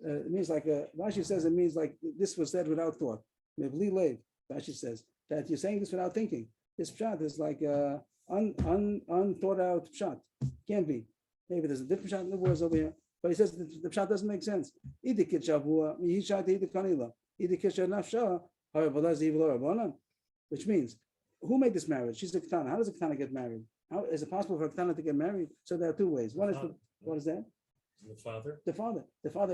It means like Rashi says it means like this was said without thought. Mevli leiv. Rashi says that you're saying this without thinking. This pshat is like unthought out pshat. Can't be. Maybe there's a different pshat in the words over here. But he says the pshat doesn't make sense. Which means, who made this marriage? She's a Ketana. How does a Ketana get married? How is it possible for a Ketana to get married? So there are two ways. One is, what is that? The father? The father.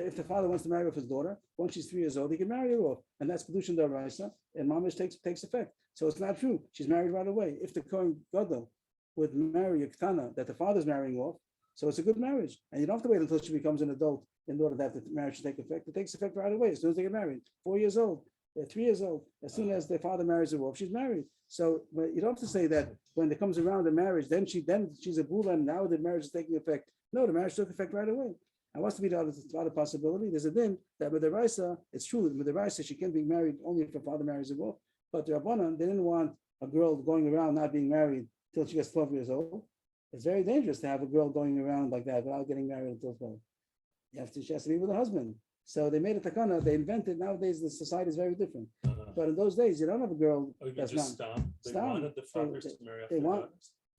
If the father wants to marry off his daughter, once she's 3 years old, he can marry her off. And that's Kedushin Daraisa, and Mamish takes effect. So it's not true. She's married right away. If the Kohen Gadol would marry a Ketana that the father's marrying off, so it's a good marriage. And you don't have to wait until she becomes an adult in order that the marriage to take effect. It takes effect right away as soon as they get married. 4 years old, they're 3 years old. As soon as their father marries her off, she's married. So but you don't have to say that when it comes around the marriage, then she's a bula and now the marriage is taking effect. No, the marriage took effect right away. And what's to be the other possibility? There's a din that with the Raisa, it's true, with the Raisa, she can be married only if her father marries her off. But the Rabbanan, they didn't want a girl going around not being married till she gets 12 years old. It's very dangerous to have a girl going around like that without getting married until 12. She has to be with her husband. So they made a takana, they invented, nowadays the society is very different. But in those days, you don't have a girl that's not. Stop. They wanted the fathers to marry off They their want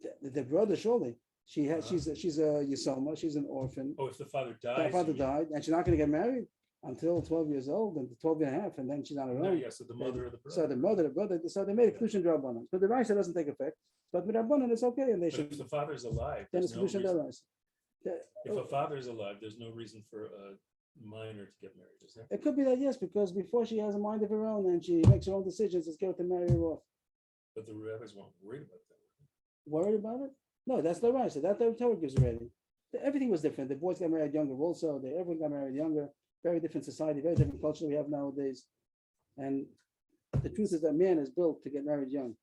daughters. the brother, surely. She's a Yisoma, she's an orphan. Oh, if the father dies. Her father you mean? died, and she's not going to get married until 12 years old, and 12 and a half, and then she's on her No, own. yeah, so the mother or the brother. So the mother, the brother, so they made a Kedushin Rabbanan. So the Raisa doesn't take effect, but with Rabbanan it's okay, and they But should. if the father's alive, Then there's it's no Kedushin reason. Raisa. If a father's alive, there's no reason for a minor to get married, is there? It could be that, yes, because before she has a mind of her own and she makes her own decisions, it's good to marry her off. But the rabbis weren't worried about that. Worried about it? No, that's the Raisa. That the Torah gives already. Everything was different. The boys got married younger also. Everyone got married younger. Very different society, very different culture we have nowadays. And the truth is that man is built to get married young.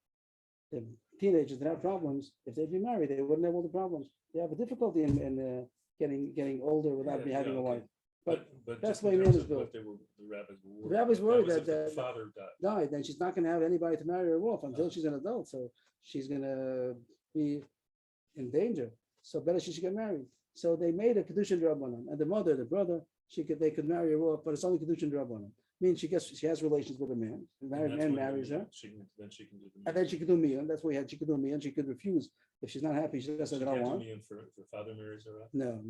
The teenagers that have problems, if they'd be married, they wouldn't have all the problems. They have a difficulty in getting older without having a wife. But But that's just the way in man terms is of built. what the rabbis were worried. The rabbis about, worried was that if the the- father died. died, then she's not going to have anybody to marry her off until she's an adult. So she's going to be in danger. So better she should get married. So they made a Kedushin Rabbanan, and the mother, the brother, they could marry her off, but it's only Kedushin Rabbanan. Means she has relations with a man. The And married that's man when marries her, then she can do the. and then she could do me, and that's why she could do me, and she could refuse if she's not happy. She just She says, "I don't can't do want." me and for father marries her off. No.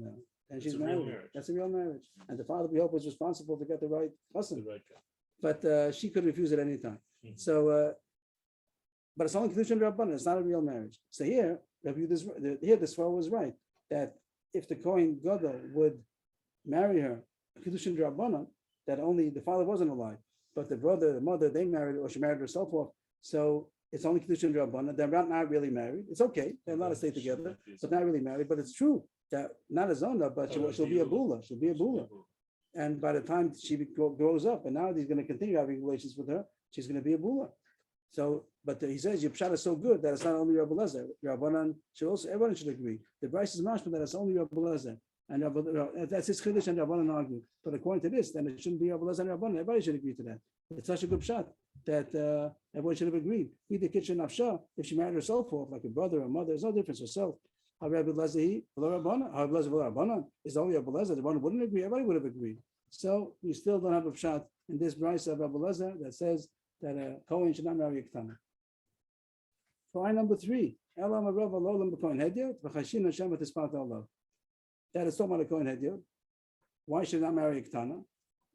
And she's It's a real married. marriage. That's a real marriage, and the father we hope was responsible to get the right The husband. right guy. But she could refuse at any time. Mhm. So, but it's only Kedushin Rabbanan. It's not a real marriage. So here the Svar was right that if the Kohen Gadol would marry her, Kedushin Rabbanan, that only the father wasn't alive, but the brother, the mother, they married, or she married herself off. So it's only Kedushin Rabbanan. They're not really married. It's okay. They're allowed to stay together, but not really married. But it's true that not a Zona, but she'll be a Bula. She'll be a Bula. And by the time she grows up, and now he's going to continue having relations with her, she's going to be a Bula. So, but he says your pshat is so good that it's not only Rabbi Lezer. Rabbanan should also, everyone should agree. The Bryce is mashma that it's only Rabbi Lezer. And that's his chiddush, and Rabbanan argue. But according to this, then it shouldn't be Rabbi Lezer and Rabbanan. Everybody should agree to that. It's such a good pshat that everyone should have agreed. Either kitchen nafsha, if she married herself off, like a brother or mother, there's no difference herself. Rabbi Lezer, Rabbi Lezer is only Rabbi Lezer. The one wouldn't agree. Everybody would have agreed. So we still don't have a pshat in this Bryce of Rabbi Lezer that says that a Kohen should not marry a Ketana. Try number 3. That is talking about a Kohen Hedyot. Why should not marry a Ketana?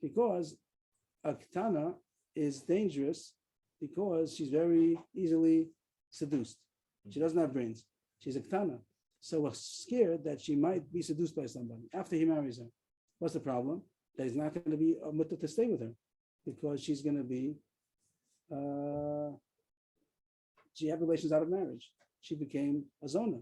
Because a Ketana is dangerous because she's very easily seduced. She doesn't have brains. She's a Ketana. So we're scared that she might be seduced by somebody after he marries her. What's the problem? That he's not going to be a mutter to stay with her because she's going to be she had relations out of marriage. She became a Zona.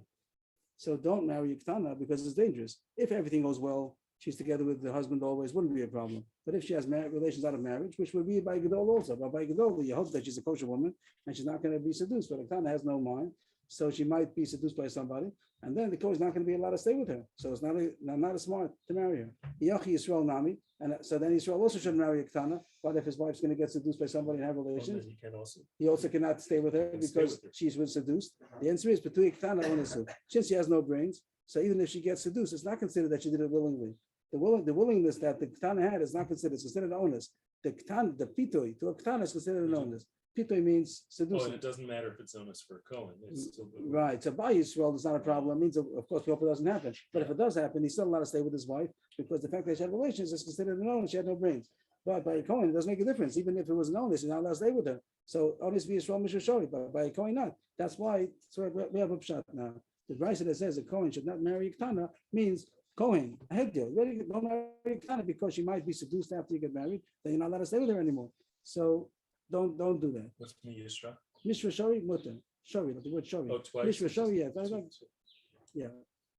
So don't marry a Ketana because it's dangerous. If everything goes well she's together with the husband always, wouldn't be a problem. But if she has relations out of marriage, which would be by Gedol also, but by Gedol, you hope that she's a kosher woman and she's not going to be seduced. But Aktana has no mind, so she might be seduced by somebody, and then the Kohen is not going to be allowed to stay with her. So it's not a smart to marry her. Yachi Yisrael Nami, and so then Yisrael also shouldn't marry Aktana. What if his wife's going to get seduced by somebody and have relations? He can also. He also cannot stay with her Can stay because with her. she's been seduced. The answer is between Aktana and Onesu. Since she has no brains, so even if she gets seduced, it's not considered that she did it willingly. The willingness that the Ktana had is not considered. It's considered an onus. The pitoi to a Ktana is considered an onus. Pitoi means Oh, seducing. and it doesn't matter if it's onus for a Cohen. It's still good. Right. So by Yisrael, it's not a problem. It means, of course, we hope it doesn't happen. But if it does happen, he's still allowed to stay with his wife because the fact that she had relations is considered an onus. She had no brains. But by a Cohen, it doesn't make a difference. Even if it was an onus, he's not allowed to stay with her. So onus be Yisrael Mishashori, but by a Cohen not. That's why we have a pshat now. The Brisa that says a Cohen should not marry a Ktana means Cohen, a head deal. Don't marry a Ktana because she might be seduced after you get married. Then you're not allowed to stay with her anymore. So don't do that. What's Yisra? Mishra Shori, Mutter. Shori, like the word Shori. Oh, twice. Mishra Shori, yeah.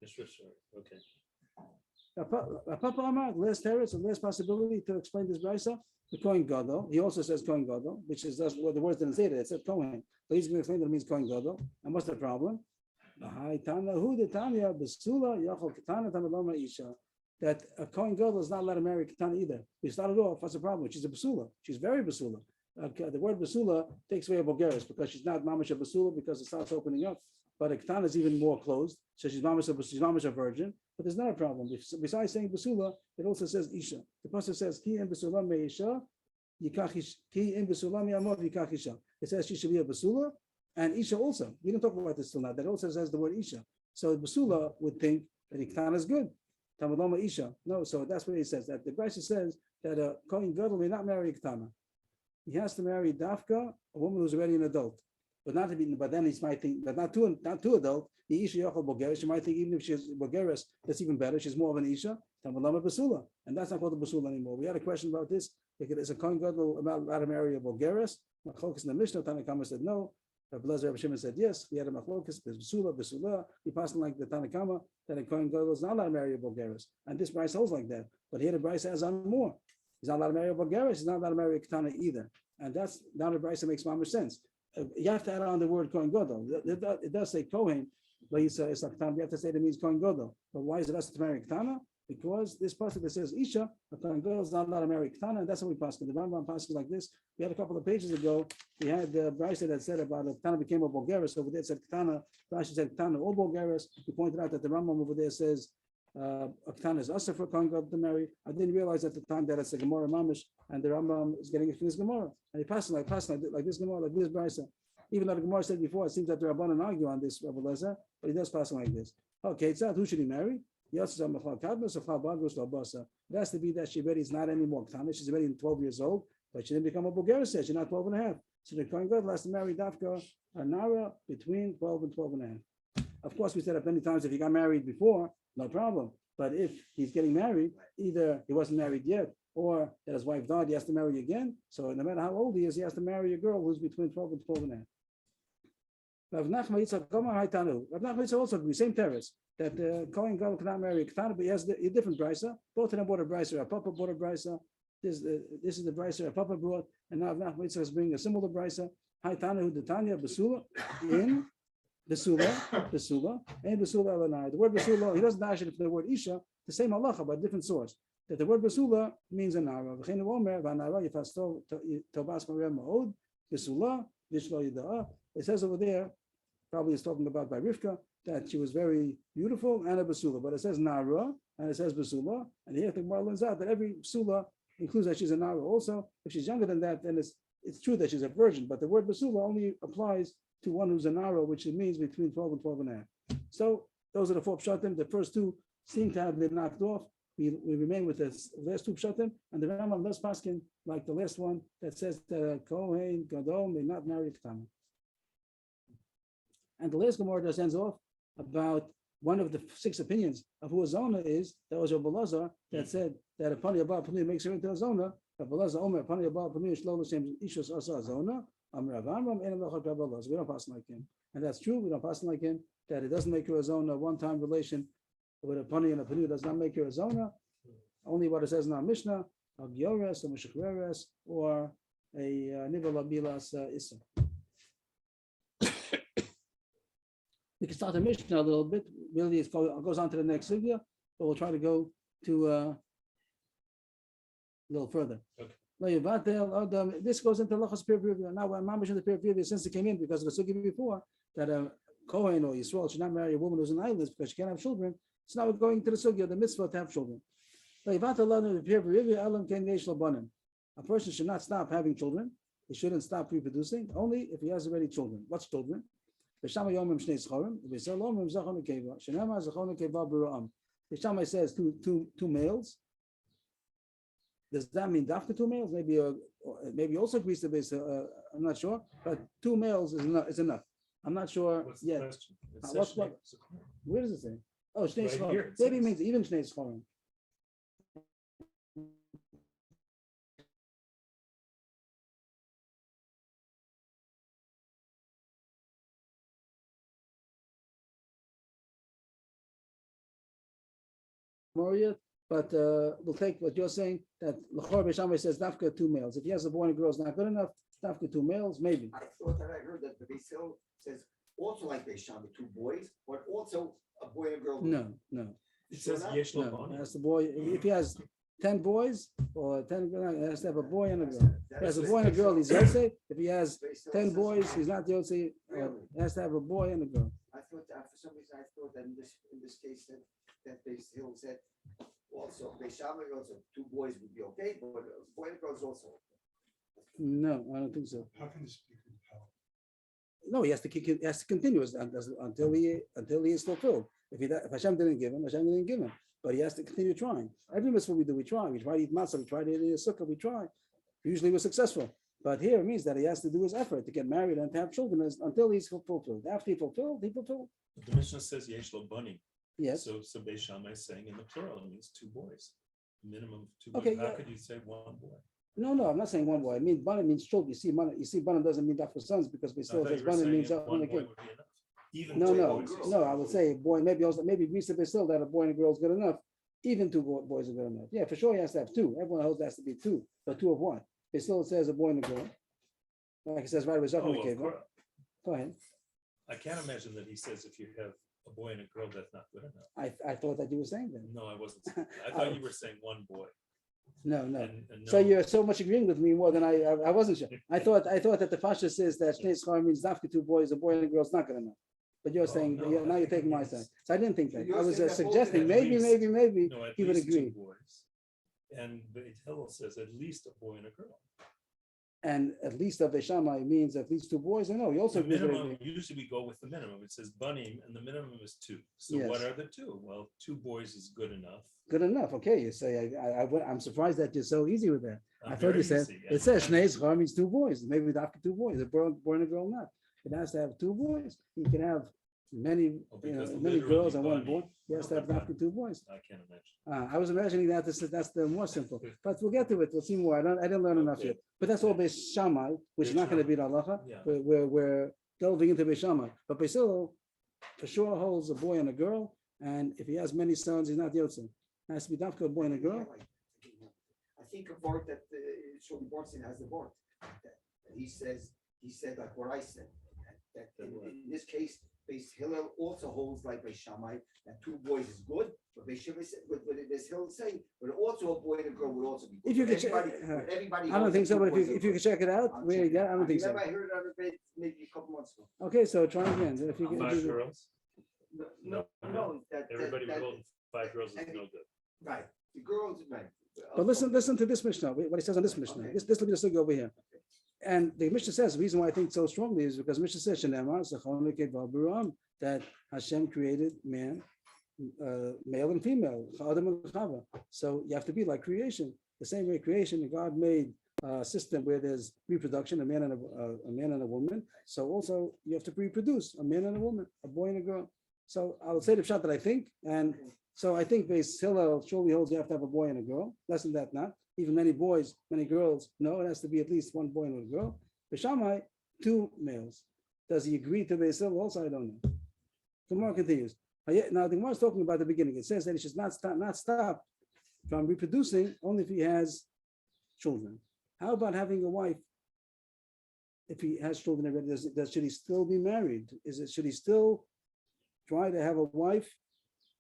Mishra Shori, okay. Papa Amar, last terrace, the last possibility to explain this Brisa, the Kohen Gadol. He also says Kohen Gadol, which is just what the words didn't say that. It said Kohen. But he's going to explain that it means Kohen Gadol. And what's the problem? That a Kohen Gadol is not allowed to marry Ketana either. We started off, what's the problem? She's a basula. She's very basula. The word basula takes away a Bulgaris because she's not mamash a basula because it starts opening up. But a Ketana is even more closed, so she's mamash a virgin. But there's not a problem. Besides saying basula, it also says isha. The pasuk says ki in basula me isha, ki in basula me amor yikach isha. It says she should be a basula and isha also. We didn't talk about this till now. That also says the word isha. So basula would think that Ketana is good. Tamaloma isha. No, so that's what he says. That the Brisa says that a Kohen Gadol may not marry a Ketana. He has to marry Dafka, a woman who's already an adult. But not to be, but then he might think, but not too adult. The Isha Yochel Bulgaris, she might think even if she's Bulgaris, that's even better. She's more of an Isha. Tamalama Basula. And that's not called a Basula anymore. We had a question about this. Is a Kohen Gadol about to marry a Bulgaris? Machlokas in the Mishnah, Tanakama said no. Rabbi Shimon said yes. We had a Machlokas, there's Basula. He passed like the Tanakama that a Kohen Gadol is not allowed to marry a Bulgaris. And this Bryce holds like that. But here the Bryce has on more. He's not allowed to marry a Bulgaris. He's not allowed to marry a Ketana either. And that's now the Bryce that makes much sense. You have to add on the word Kohen Gadol. It does say Kohen, but it's like Ketana. You have to say it means Kohen Gadol. But why is it us to marry Ketana? Because this pasuk that says Isha, a Kohen Gadol is not allowed to marry Ketana, and that's how we pasuk. The Rambam pasuk like this. We had a couple of pages ago. We had the Bryce that said about a Ketana became a Bulgaris. Over there it said Ketana. Rashi said Ketana all Bulgaris. We pointed out that the Rambam over there says a Ketana is also for Kohen Gadol to marry. I didn't realize at the time that it's a Gemara Mamish, and the Rambam is getting it from this Gemara. And he passed like this Gemara, like this Brisa. Even though the Gemara said before, it seems that the Rabbanan argue on this, Rabbi Lezer, but he does pass like this. Okay, it's not who should he marry? It has to be that she already is not anymore Ketana. She's already 12 years old, but she didn't become a Bulgaris yet. She's not 12 and a half. So the Kohen Gadol has to marry Dafka, a Nara, between 12 and 12 and a half. Of course, we said it many times, if he got married before, no problem. But if he's getting married, either he wasn't married yet, or that his wife died, he has to marry again. So no matter how old he is, he has to marry a girl who's between 12 and 12 and a half. Rav Nachman Yitzchak also agrees, same terrace, that the Kohen Gadol cannot marry a Ketana, but he has a different Brisa. Both of them bought a Brisa. Rav Papa bought a Brisa. This is the Brisa Rav Papa brought, and now Rav Nachman Yitzchak is bringing a similar Brisa. Haitana who the Tanya Basula in Basula, and Basula Alanai. The word Basula, he doesn't dash it for the word Isha, the same halacha, but different source. That the word Basula means a Nara. V'chein Omer v'Nara Yifasto Tobas Marem Ma'od Basula Vishlo Yida'a. It says over there, probably it's talking about by Rivka, that she was very beautiful and a Basula. But it says Nara and it says Basula, and here the Gemara learns out that every Basula includes that she's a Nara also. If she's younger than that, then it's true that she's a virgin, but the word Basula only applies to one who's a Nara, which it means between 12 and 12 and a half. So those are the 4 pshatim. The first 2 seem to have been knocked off. We remain with the last 2 pshatim, and the Rambam does paskin like the last one that says that Kohen Gadol may not marry Ketana. And the last Gemara just ends off about one of the 6 opinions of who a Zona is. That was Rabbi Lazar that said that a Pani Abal Pani makes her into a Zona. Rabbi Lazar Omer Pani Abal Pani Shlo L'Shem Ishus Asa Zona. We don't pass like him, and that's true. We don't pass like him. That it doesn't make her a Zona. One-time relation with a Pani and a Pani does not make her a Zona. only what it says in our Mishnah, a Gioras, a Meshachreres, or a Nivala Bilas Issa. We can start the Mishnah a little bit. Really, it goes on to the next sugya, but we'll try to go to a little further. Okay. This goes into Lachas Pir Privya. Now, when Mamash in the Pir Privya, since it came in because of the sugya before, that a Kohen or Yisrael should not marry a woman who's an island because she can't have children. So now we're going to the sugya, the mitzvah to have children. A person should not stop having children. He shouldn't stop reproducing, only if he has already children. What's children? The Shammai says two males. Does that mean after two males? Maybe also agrees to this. I'm not sure, but two males is enough. I'm not sure What's the yet. question? It Uh, says what- Shnei Zechor. Where does it say? Oh, Shnei Right Zechor. here it Maybe it says. means even Shnei Zechor. Moria, but we'll take what you're saying, that L'chor Beishamai says Dafka two males. If he has a boy and a girl, it's not good enough. Dafka two males, maybe. I thought that I heard that the Beis Hillel says also like Beisham, two boys, but also a boy and a girl. No. It says Sure Yesh Lo No, Bani. that's the boy. If he has 10 boys or 10 girls, he has to have a boy and a girl. If he has a boy and a girl, he's Yosef. If he has 10 boys, he's not Yosef. He has to have a boy and a girl. I thought that for some reason I thought that in this case that Beis Hillel said also Beisham also two boys would be okay, but a boy and a girl is also. No, I don't think so. How can this be compelled? No, he has to continue until he is fulfilled. If Hashem didn't give him, Hashem didn't give him. But he has to continue trying. Every mitzvah we do, we try. We try to eat matzah, we try to eat a sukkah, we try. Usually we're successful. But here it means that he has to do his effort to get married and to have children until he's fulfilled. After he fulfilled. The Mishnah says Yesh Lo Bani. Yes. So Beis Shammai is saying in the plural, it means two boys. Minimum of two boys. Okay, How yeah. could you say one boy? No, I'm not saying one boy. I mean, Bana means children. You see, Bana doesn't mean that for sons because we I still thought says you were Bana saying means if one only boy kid. would be enough. Even No, two no, boys. no. I would say boy. Maybe agrees to be still that a boy and a girl is good enough. Even two boys are good enough. Yeah, for sure he has to have two. Everyone holds there has to be two, but two of what? It still says a boy and a girl. Like it says right with Oh, Zachar. of course. Go ahead. I can't imagine that he says if you have a boy and a girl, that's not good enough. I thought that you were saying that. No, I wasn't. I thought you were saying one boy. No. And So no. you're so much agreeing with me more than I wasn't sure. I thought that the Pasha says that Shnei Schar means Dafka two boys, a boy and a girl is not good enough. But you're Oh, saying no, now I you're think taking it my means- side. So I didn't think that. You're I was saying that both suggesting at maybe No, at he would least agree. two boys. And Beit Hillel says at least a boy and a girl. And at least of Shammai means at least two boys. I know he also The agrees with minimum, me. usually we go with the minimum. It says bunim and the minimum is two. So Yes. what are the two? Well, two boys is good enough. Good enough. Okay, you say I'm surprised that you're so easy with that. I thought Very you said easy. it says Shnei Schar means two boys. Maybe Dafka two boys. A boy and a girl not. It has to have two boys. You can have many Oh, because many literally girls and one bunny- boy. He has to have Dafka two boys. I can't imagine. I was imagining that that's the more simple, but we'll get to it. We'll see more. I didn't learn enough Okay. yet. But that's all Beis Shammai, which is not going to be the halacha. Yeah. We're delving into Beis Shammai, but Beis Hillel for sure holds a boy and a girl, and if he has many sons, he's not Yotze. Has to be Dafka a boy and a girl. I think a word that Shlomo Borstein has the word. He said like what I said. That in this case, Beis Hillel also holds like Beis Shammai that two boys is good, but Beis Hillel say, but also a boy and a girl would also be good. If you could Everybody I don't holds think that so, two but boys if are you good. could check it out, I'll where check you get, it I out. don't think Remember, so. I heard it on the debate maybe a couple months ago. Okay, so try again. If you Five can, girls. No, that Everybody that, with five girls is no good. right. The girls, right. but listen to this Mishnah. What he says on this Mishnah. Okay. This will be the sugi over here. And the Mishnah says the reason why I think so strongly is because Mishnah says that Hashem created man, male and female. So you have to be like creation. The same way creation, God made a system where there's reproduction, a man and a woman. So also you have to reproduce a man and a woman, a boy and a girl. So I'll say the shot that I think, and so I think Beis Hillel surely holds you have to have a boy and a girl. Less than that, not even many boys, many girls. No, it has to be at least one boy and one girl. Beis Shammai, two males. Does he agree to Beis Hillel? Also, I don't know. The Gemara continues. Now the Gemara is talking about the beginning. It says that he should not stop from reproducing only if he has children. How about having a wife? If he has children already, should he still be married? Should he still try to have a wife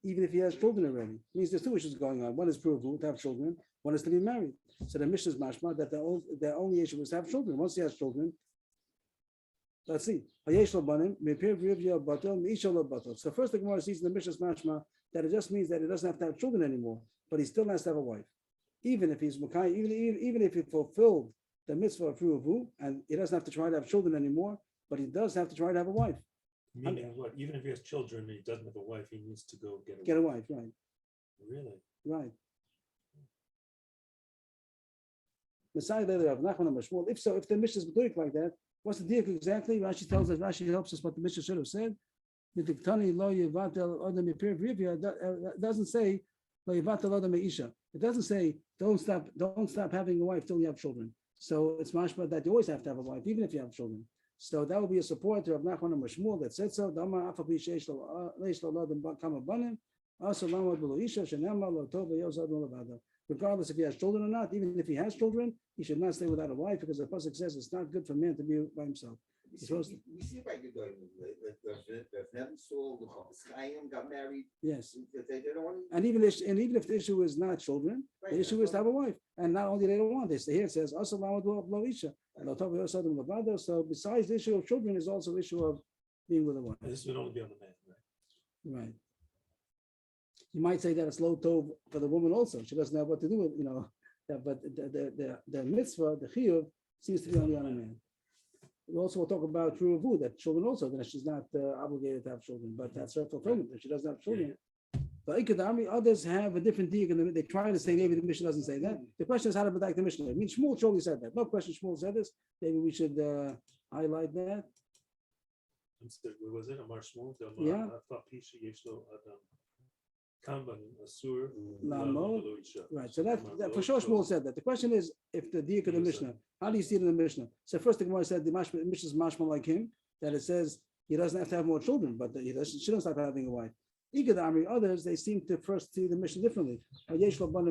even if he has children already? It means there's two issues going on. One is pruvu, to have children. One is to be married. So the Mishnah is mashma that the only issue is to have children. Once he has children, let's see. So first the Gemara sees in the Mishnah is mashma that it just means that he doesn't have to have children anymore, but he still has to have a wife. Even if he's Makai, even if he fulfilled the mitzvah of pruvu, and he doesn't have to try to have children anymore, but he does have to try to have a wife. Meaning what? Even if he has children and he doesn't have a wife, he needs to go Get a wife, right? Really? Right. Messiah later of Nachman and Mashmuel. If so, if the Mishnah is doing like that, what's the deal exactly? Rashi tells us. Rashi helps us what the Mishnah should have said. It doesn't say it doesn't say don't stop having a wife till you have children. So it's mashma that you always have to have a wife, even if you have children. So that would be a supporter of Nachman and Mashmuel that said so. Regardless if he has children or not, even if he has children, he should not stay without a wife because the pasuk says it's not good for man to be by himself. We see like the got married. Yes. They don't want And even if the issue is not children, the issue is to have a wife. And not only they don't want this, here it says, so besides the issue of children is also the issue of being with a wife. This would only be on the man, right? Right. You might say that it's low tov for the woman also. She doesn't know what to do with, but the mitzvah, the chiyuv, seems to be only on a man. We also will talk about true avu, that children also, that she's not obligated to have children, but that's her fulfillment, that she doesn't have children. But Ikadami, others have a different dig, and they try to say maybe the Mishnah doesn't say that. The question is how to protect the Mishnah. I mean, Shmuel surely said that. No question Shmuel said this. Maybe we should highlight that. Was it Amar Shmuel? Yeah. Right, so that for sure Shmuel said that. The question is, if the diak of the Mishnah, how do you see it in the Mishnah? So first the Gemara said the Mishnah is mashma like him, that it says he doesn't have to have more children, but she doesn't start having a wife. Others, they seem to first see the Mishnah differently. They saw in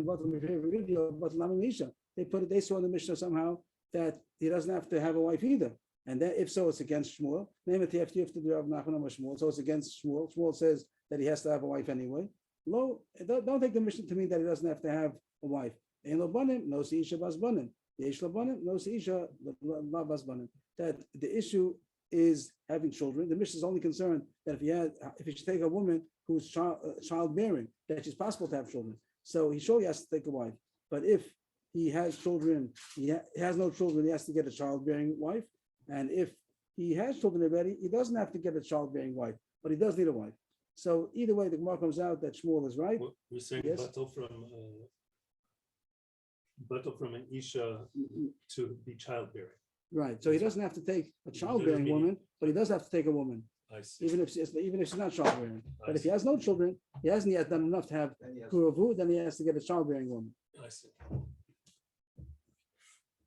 the Mishnah somehow that he doesn't have to have a wife either. And that, if so, it's against Shmuel. Name it if you have to do Shmuel. So it's against Shmuel. Shmuel says that he has to have a wife anyway. Don't take the Mishnah to mean that he doesn't have to have a wife. That the issue is having children. The Mishnah is only concerned that if he should take a woman who's childbearing, that it's possible to have children. So he surely has to take a wife. But if he has children, he has no children, he has to get a childbearing wife. And if he has children already, he doesn't have to get a childbearing wife, but he does need a wife. So either way, the Gemara comes out that Shmuel is right. We're saying yes. Batal from an Isha to be childbearing. Right. So he doesn't have to take a childbearing woman, but he does have to take a woman. I see. Even if she's not childbearing. But if he has no children, he hasn't yet done enough to have Kuravu, then he has to get a childbearing woman. I see.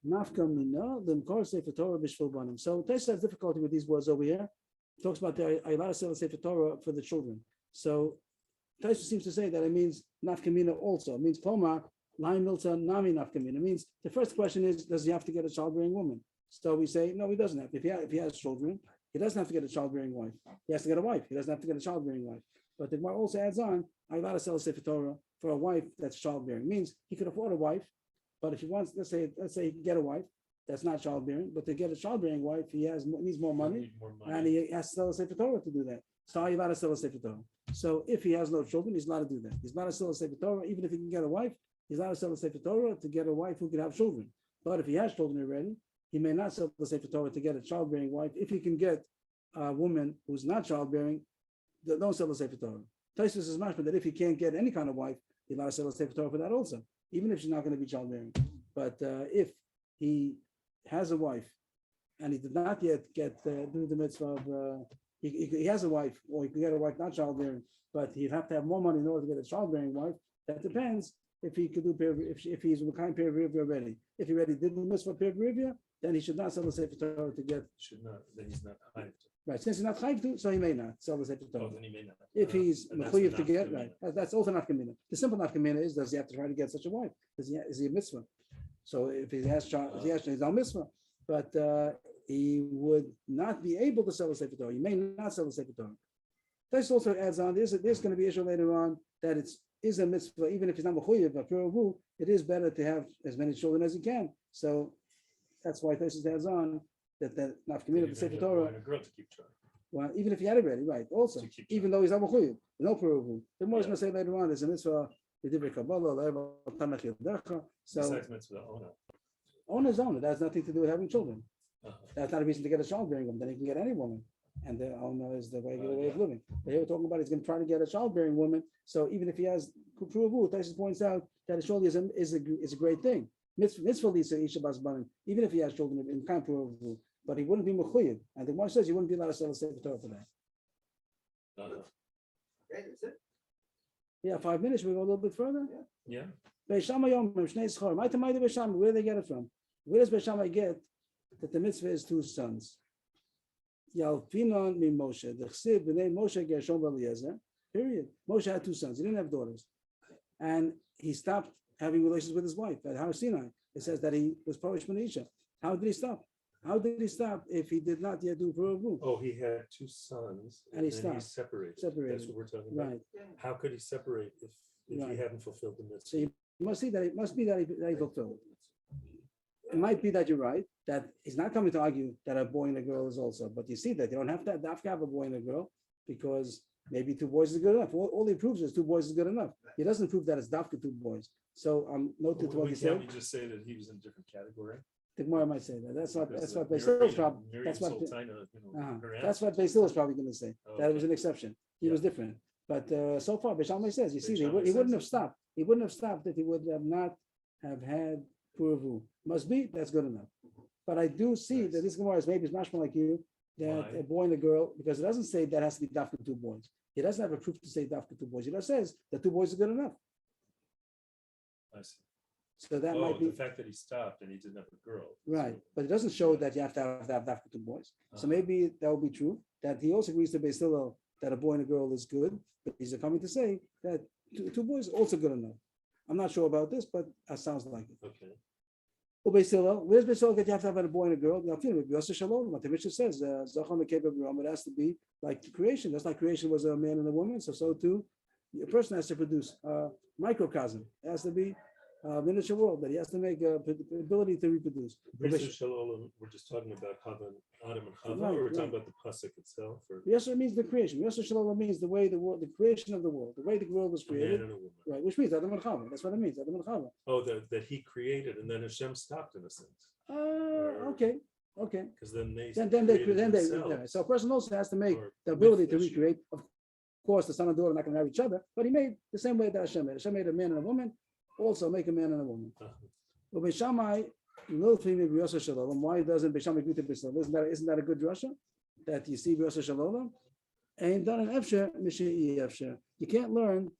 Nafka mina limkor sefer Torah b'shvil banim. So Tosfos has difficulty with these words over here. It talks about the Ayala sefer Torah for the children. So Tosfos seems to say that it means nafka mina also. It means klomar laim milta nami nafka mina. It means the first question is, does he have to get a childbearing woman? So we say no, he doesn't have. If he has children, he doesn't have to get a childbearing wife. He has to get a wife. He doesn't have to get a childbearing wife. But the Gemara also adds on Ayala sefer Torah for a wife that's childbearing. It means he could afford a wife. But if he wants, let's say he can get a wife that's not childbearing, but to get a childbearing wife, he needs more money, and he has to sell a sefer Torah to do that. So he's allowed to sell a sefer Torah. So if he has no children, he's allowed to do that. He's allowed to sell a sefer Torah, even if he can get a wife. He's allowed to sell a sefer Torah to get a wife who can have children. But if he has children already, he may not sell the sefer Torah to get a childbearing wife. If he can get a woman who's not childbearing, don't sell the sefer Torah. Tosfos is mashma that if he can't get any kind of wife, he's allowed to sell a sefer Torah for that also, even if she's not going to be childbearing. But if he has a wife and he did not yet get do the mitzvah of he has a wife, or he can get a wife not childbearing, but he'd have to have more money in order to get a childbearing wife. That depends if he could do if he's Mekayim Perivia already. If he already did the mitzvah Perivia, then he should not sell the sefer Torah to get. Should not. Then he's not hired. Right, since he's not chayv to, so he may not sell the sefer Oh, Torah. then he may not. If he's And that's mechuyev to enough get, for me. right, that's also not kamina. The simple not kamina is, does he have to try to get such a wife? Is he a mitzvah? So if he has, he's no mitzvah, but he would not be able to sell the sefer Torah. He may not sell the sefer Torah. This also adds on. There's going to be issue later on that is a mitzvah, even if he's not mechuyev, but pure it is better to have as many children as he can. So that's why this adds on that nafkamina the sefer Torah. And a girl to keep track. Well, even if he had it ready, right? Also, To keep even though he's not mechuyev, no pure the more is Yeah. going to say later on there's a mitzvah. The divrei kabbalah, le'evel tanach yedecha. So Besides mitzvah, owner. on his own, it has nothing to do with having children. Uh-huh. That's not a reason to get a childbearing woman. Then he can get any woman, and the owner is the regular way of yeah. living. But here we're talking about he's going to try to get a childbearing woman. So even if he has pruvu, Tyson points out that a surely is a great thing. Mitzvah lisa isha basbanim. Even if he has children in kind pruvu, but he wouldn't be mechuyev. And the one says he wouldn't be allowed to sell a sefer Torah for that. Uh-huh. Okay, that's it. Yeah, 5 minutes. We go a little bit further. Yeah. Beishama Yom Shnei Schor. My Tamaida Beishama. Where do they get it from? Where does Beishama get that the mitzvah is 2 sons? Yalpinon mi Moshe. The Chsiv b'nei Moshe Gershom v'Eliezer. Period. Moshe had 2 sons. He didn't have daughters, and he stopped having relations with his wife at Har Sinai. It says that he was Parish Manisha. How did he stop? How did he stop if he did not yet do Puravu? Oh, he had 2 sons And he then stopped. separated. Separated. That's what we're talking about. Right. How could he separate if Right. he hadn't fulfilled the mitzvah? So you must see that it must be that he fulfilled. It might be that you're right, that he's not coming to argue that a boy and a girl is also, but you see that you don't have to have a boy and a girl because maybe 2 boys is good enough. All he proves is 2 boys is good enough. He doesn't prove that it's dafka 2 boys. So noted what he Can't we said. just say that he was in a different category? The Gemara might say that. That's what Because, Beisil's probably. Miriam That's what. Sultana, her That's what ancestors- Beisil is probably going to say. Oh, That it was okay. an exception. He Yeah. was different. But so far, Beishamai says, you see, Beis he Shammai wouldn't says have it. stopped. He wouldn't have stopped if he would have not have had Puravu. Must be, that's good enough. But I do see that this Gemara is maybe it's mashma like you, that Why? a boy and a girl, because it doesn't say that has to be dafka 2 boys. He doesn't have a proof to say dafka 2 boys. He just says that 2 boys are good enough. I see. So that Oh, might be the fact that he stopped and he didn't have a girl. right. But it doesn't show that you have to have dafka 2 boys. So maybe that will be true. That he also agrees to Beis Hillel that a boy and a girl is good, but he's coming to say that 2 boys are also good enough. I'm not sure about this, but that sounds like it. Okay. Well, Beis Hillel, where's Beis Hillel that you have to have a boy and a girl? Yosef Shalom. What the Mishnah says, Zachon it has to be like the creation. Just like creation was a man and a woman, so too, a person has to produce a microcosm. It has to be a miniature world that he has to make ability to reproduce. Brisa Shalom, we're just talking about Adam and Chava, Right, or we're talking right. about the pasuk itself, or Yosef means the creation. Yosef Shalom means the way the world, the creation of the world, the way the world was a man created. and a woman. Right, which means Adam and Chava. That's what it means. Adam and Chava. Oh, that he created, and then Hashem stopped in a sense, Okay. because then they Then they. themselves. Yeah. So a person also has to make or the ability with to Hashem. recreate. Of course, the son and daughter are not going to marry each other, but he made the same way that Hashem made. Hashem made a man and a woman, also make a man and a woman. Uh-huh. But Beishamai, why doesn't Beishamai agree to Beishamai? Isn't that a good drasha? That you see B'Yosef Shalom? And done an Efsher, Mishnah Efsher. You can't learn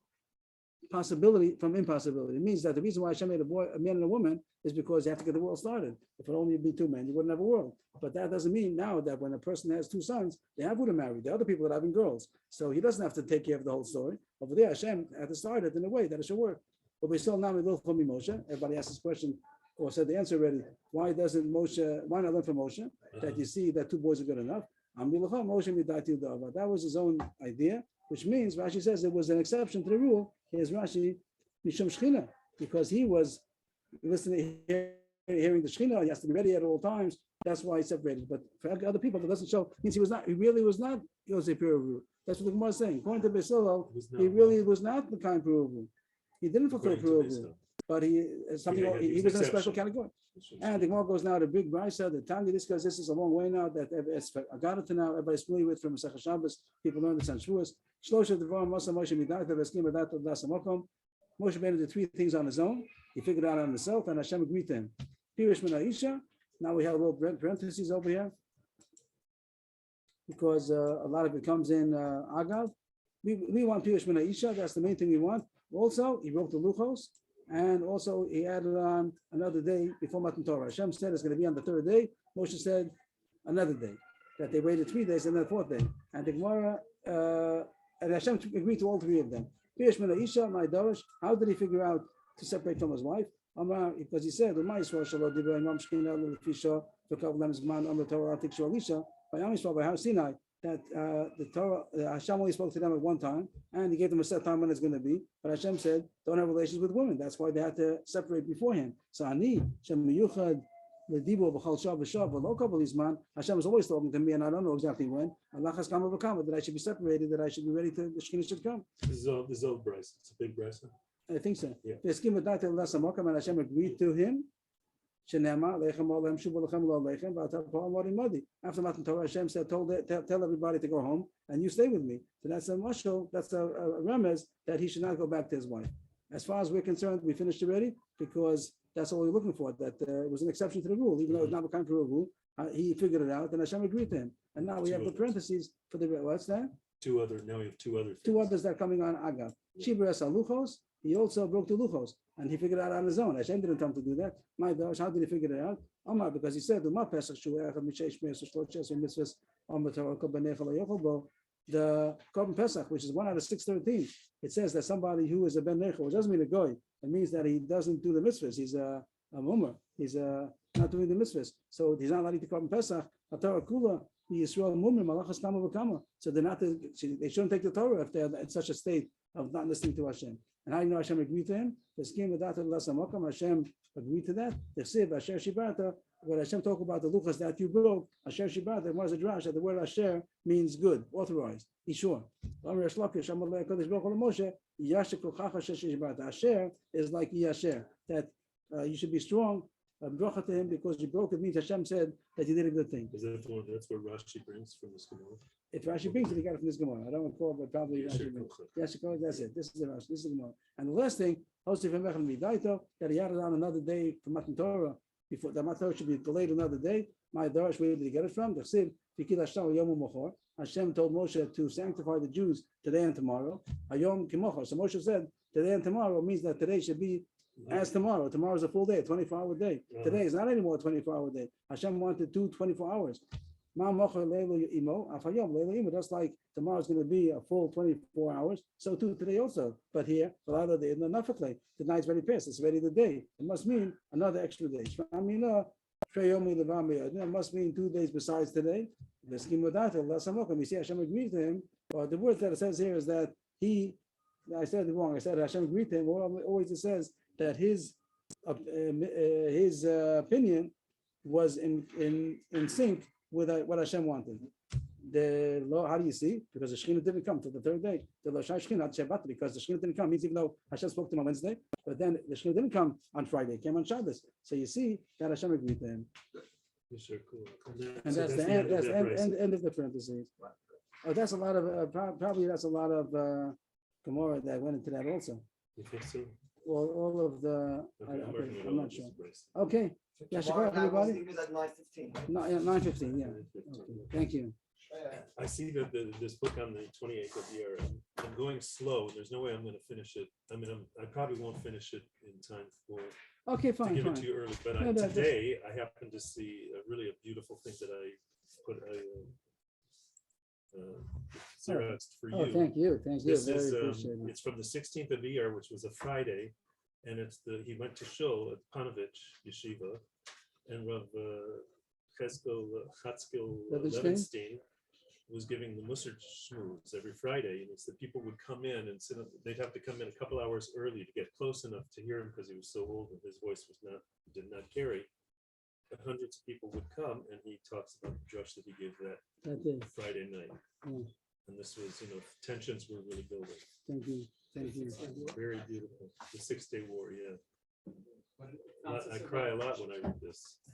possibility from impossibility. It means that the reason why Hashem made a man and a woman is because you have to get the world started. If it only be 2 men, you wouldn't have a world. But that doesn't mean now that when a person has 2 sons, they have who to marry. The other people that are having girls. So he doesn't have to take care of the whole story. Over there, Hashem had to start it in a way that it should work. But we still now Moshe. Everybody asked this question or said the answer already. Why not learn from Moshe that you see that 2 boys are good enough? That was his own idea, which means Rashi says it was an exception to the rule. Here's Rashi, Mishum Shechina, because he was listening, hearing the Shechina, he has to be ready at all times. That's why he separated. But for other people, it doesn't show, means he really was not Yosef pure rule. That's what the Gemara is saying. According to Beis Hillel, he really was not the kind pure rule. He didn't fulfill pure rule, but he was in a special category. And the Gemara goes now to big brisa. The Tanya discusses this is a long way now that it's I got it to now. Everybody's familiar with from Masechah Shabbos. People learn this on Shavuos. Shlosha devarim Moshe midata v'eskim v'dat das hamokom. Moshe made did 3 things on his own. He figured out on himself, and Hashem agreed to him. Pirish min ha'isha. Now we have a little parentheses over here because a lot of it comes in Agav. We want Pirish min ha'isha. That's the main thing we want. Also, he wrote the Luchos. And also he added on another day before Matan Torah. Hashem said it's going to be on the 3rd day. Moshe said another day. that they waited 3 days and then the 4th day. And the Gemara, and Hashem agreed to all 3 of them. How did he figure out to separate from his wife? Because he said, by Har Sinai, that the Torah, Hashem only spoke to them at one time, and he gave them a set time when it's going to be. But Hashem said, don't have relations with women. That's why they had to separate beforehand. So Hashem was always talking to me, and I don't know exactly when. That I should be separated, that I should be ready to the Shekhinah should come. This is old Bryce. It's a big Bryce. I think so. Yeah. And Hashem agreed to him. After Matan Torah, Hashem said, tell everybody to go home, and you stay with me. So that's a mashal, that's a remez that he should not go back to his wife. As far as we're concerned, we finished already, because that's all we're looking for, that it was an exception to the rule, even though it's not a contrary rule. He figured it out, and Hashem agreed to him. And now we have the parentheses for the, what's that? Now we have two other things. Two others that are coming on Agav. Shibras Aluchos, he also broke the Luchos, and he figured it out on his own. Hashem didn't tell him to do that. My gosh, how did he figure it out? Omar, because he said, the Korban Pesach, which is 1 out of 613, it says that somebody who is a Ben Nechel, which doesn't mean a goy, it means that he doesn't do the mitzvahs. He's a mummer. He's not doing the mitzvahs. So he's not allowed to eat the Korban Pesach. So they're not. They shouldn't take the Torah if they're in such a state of not listening to Hashem. And how do you know Hashem agreed to him? Hashem agreed to that. When Hashem talk about the luchas that you broke, Asher Shibat, there was a drash that the word Asher means good, authorized, Ishur. Asher is like Yasher, that you should be strong. Bracha to him because you broke it means Hashem said that you did a good thing. Is that the one? That's where Rashi brings from this Gemara. If Rashi brings it, he got it from this Gemara. I don't recall, but probably Rashi brings it. Yes, that's it. This is the Rashi. This is the Gemara. And the last thing, that he had it on another day for Matan Torah. Before the Matan Torah should be delayed another day. My Darash, where did he get it from? Hashem told Moshe to sanctify the Jews today and tomorrow. So Moshe said today and tomorrow means that today should be as tomorrow. Tomorrow is a full day, a 24-hour day. Today is not anymore a 24-hour day. Hashem wanted 24 hours. Just like tomorrow is going to be a full 24 hours, so too today also. But here, the night's already passed. It's already the day. It must mean another extra day. It must mean 2 days besides today. The scheme of that, we see Hashem agreed to him. But the word that it says here is that I said it wrong. I said Hashem agreed to him. Always it says that his opinion was in sync with what Hashem wanted. How do you see? Because the Shekhinah didn't come till the 3rd day. Because the Shekhinah didn't come means even though Hashem spoke to him on Wednesday, but then the Shekhinah didn't come on Friday. It came on Shabbos. So you see that Hashem agreed to him. And that's the end. That's end of the parentheses. Oh, that's a lot of probably that's a lot of Gemara that went into that also. You think so? All of the. Okay, I'm not sure. Okay. Yeah, everybody. It was at 9:15. 9:15. Yeah. Okay. Thank you. I see that this book on the 28th of the year. I'm going slow. There's no way I'm going to finish it. I mean, I probably won't finish it in time for. Okay, to fine. give it to you early, but today I happened to see really a beautiful thing that I put Xeroxed for you. Oh, thank you. This Very is appreciated. it's from the 16th of Iyar, which was a Friday, and he went to shul at Panovich Yeshiva, and Rav Chatzkel Levinstein was giving the Musar Shmooze every Friday, and it's that people would come in and sit. They'd have to come in a couple hours early to get close enough to hear him because he was so old and his voice did not carry. And hundreds of people would come, and he talks about the drush that he gave that Friday night. Yeah. And this was, tensions were really building. Thank you. Very beautiful. The 6-Day War, yeah. I cry a lot when I read this.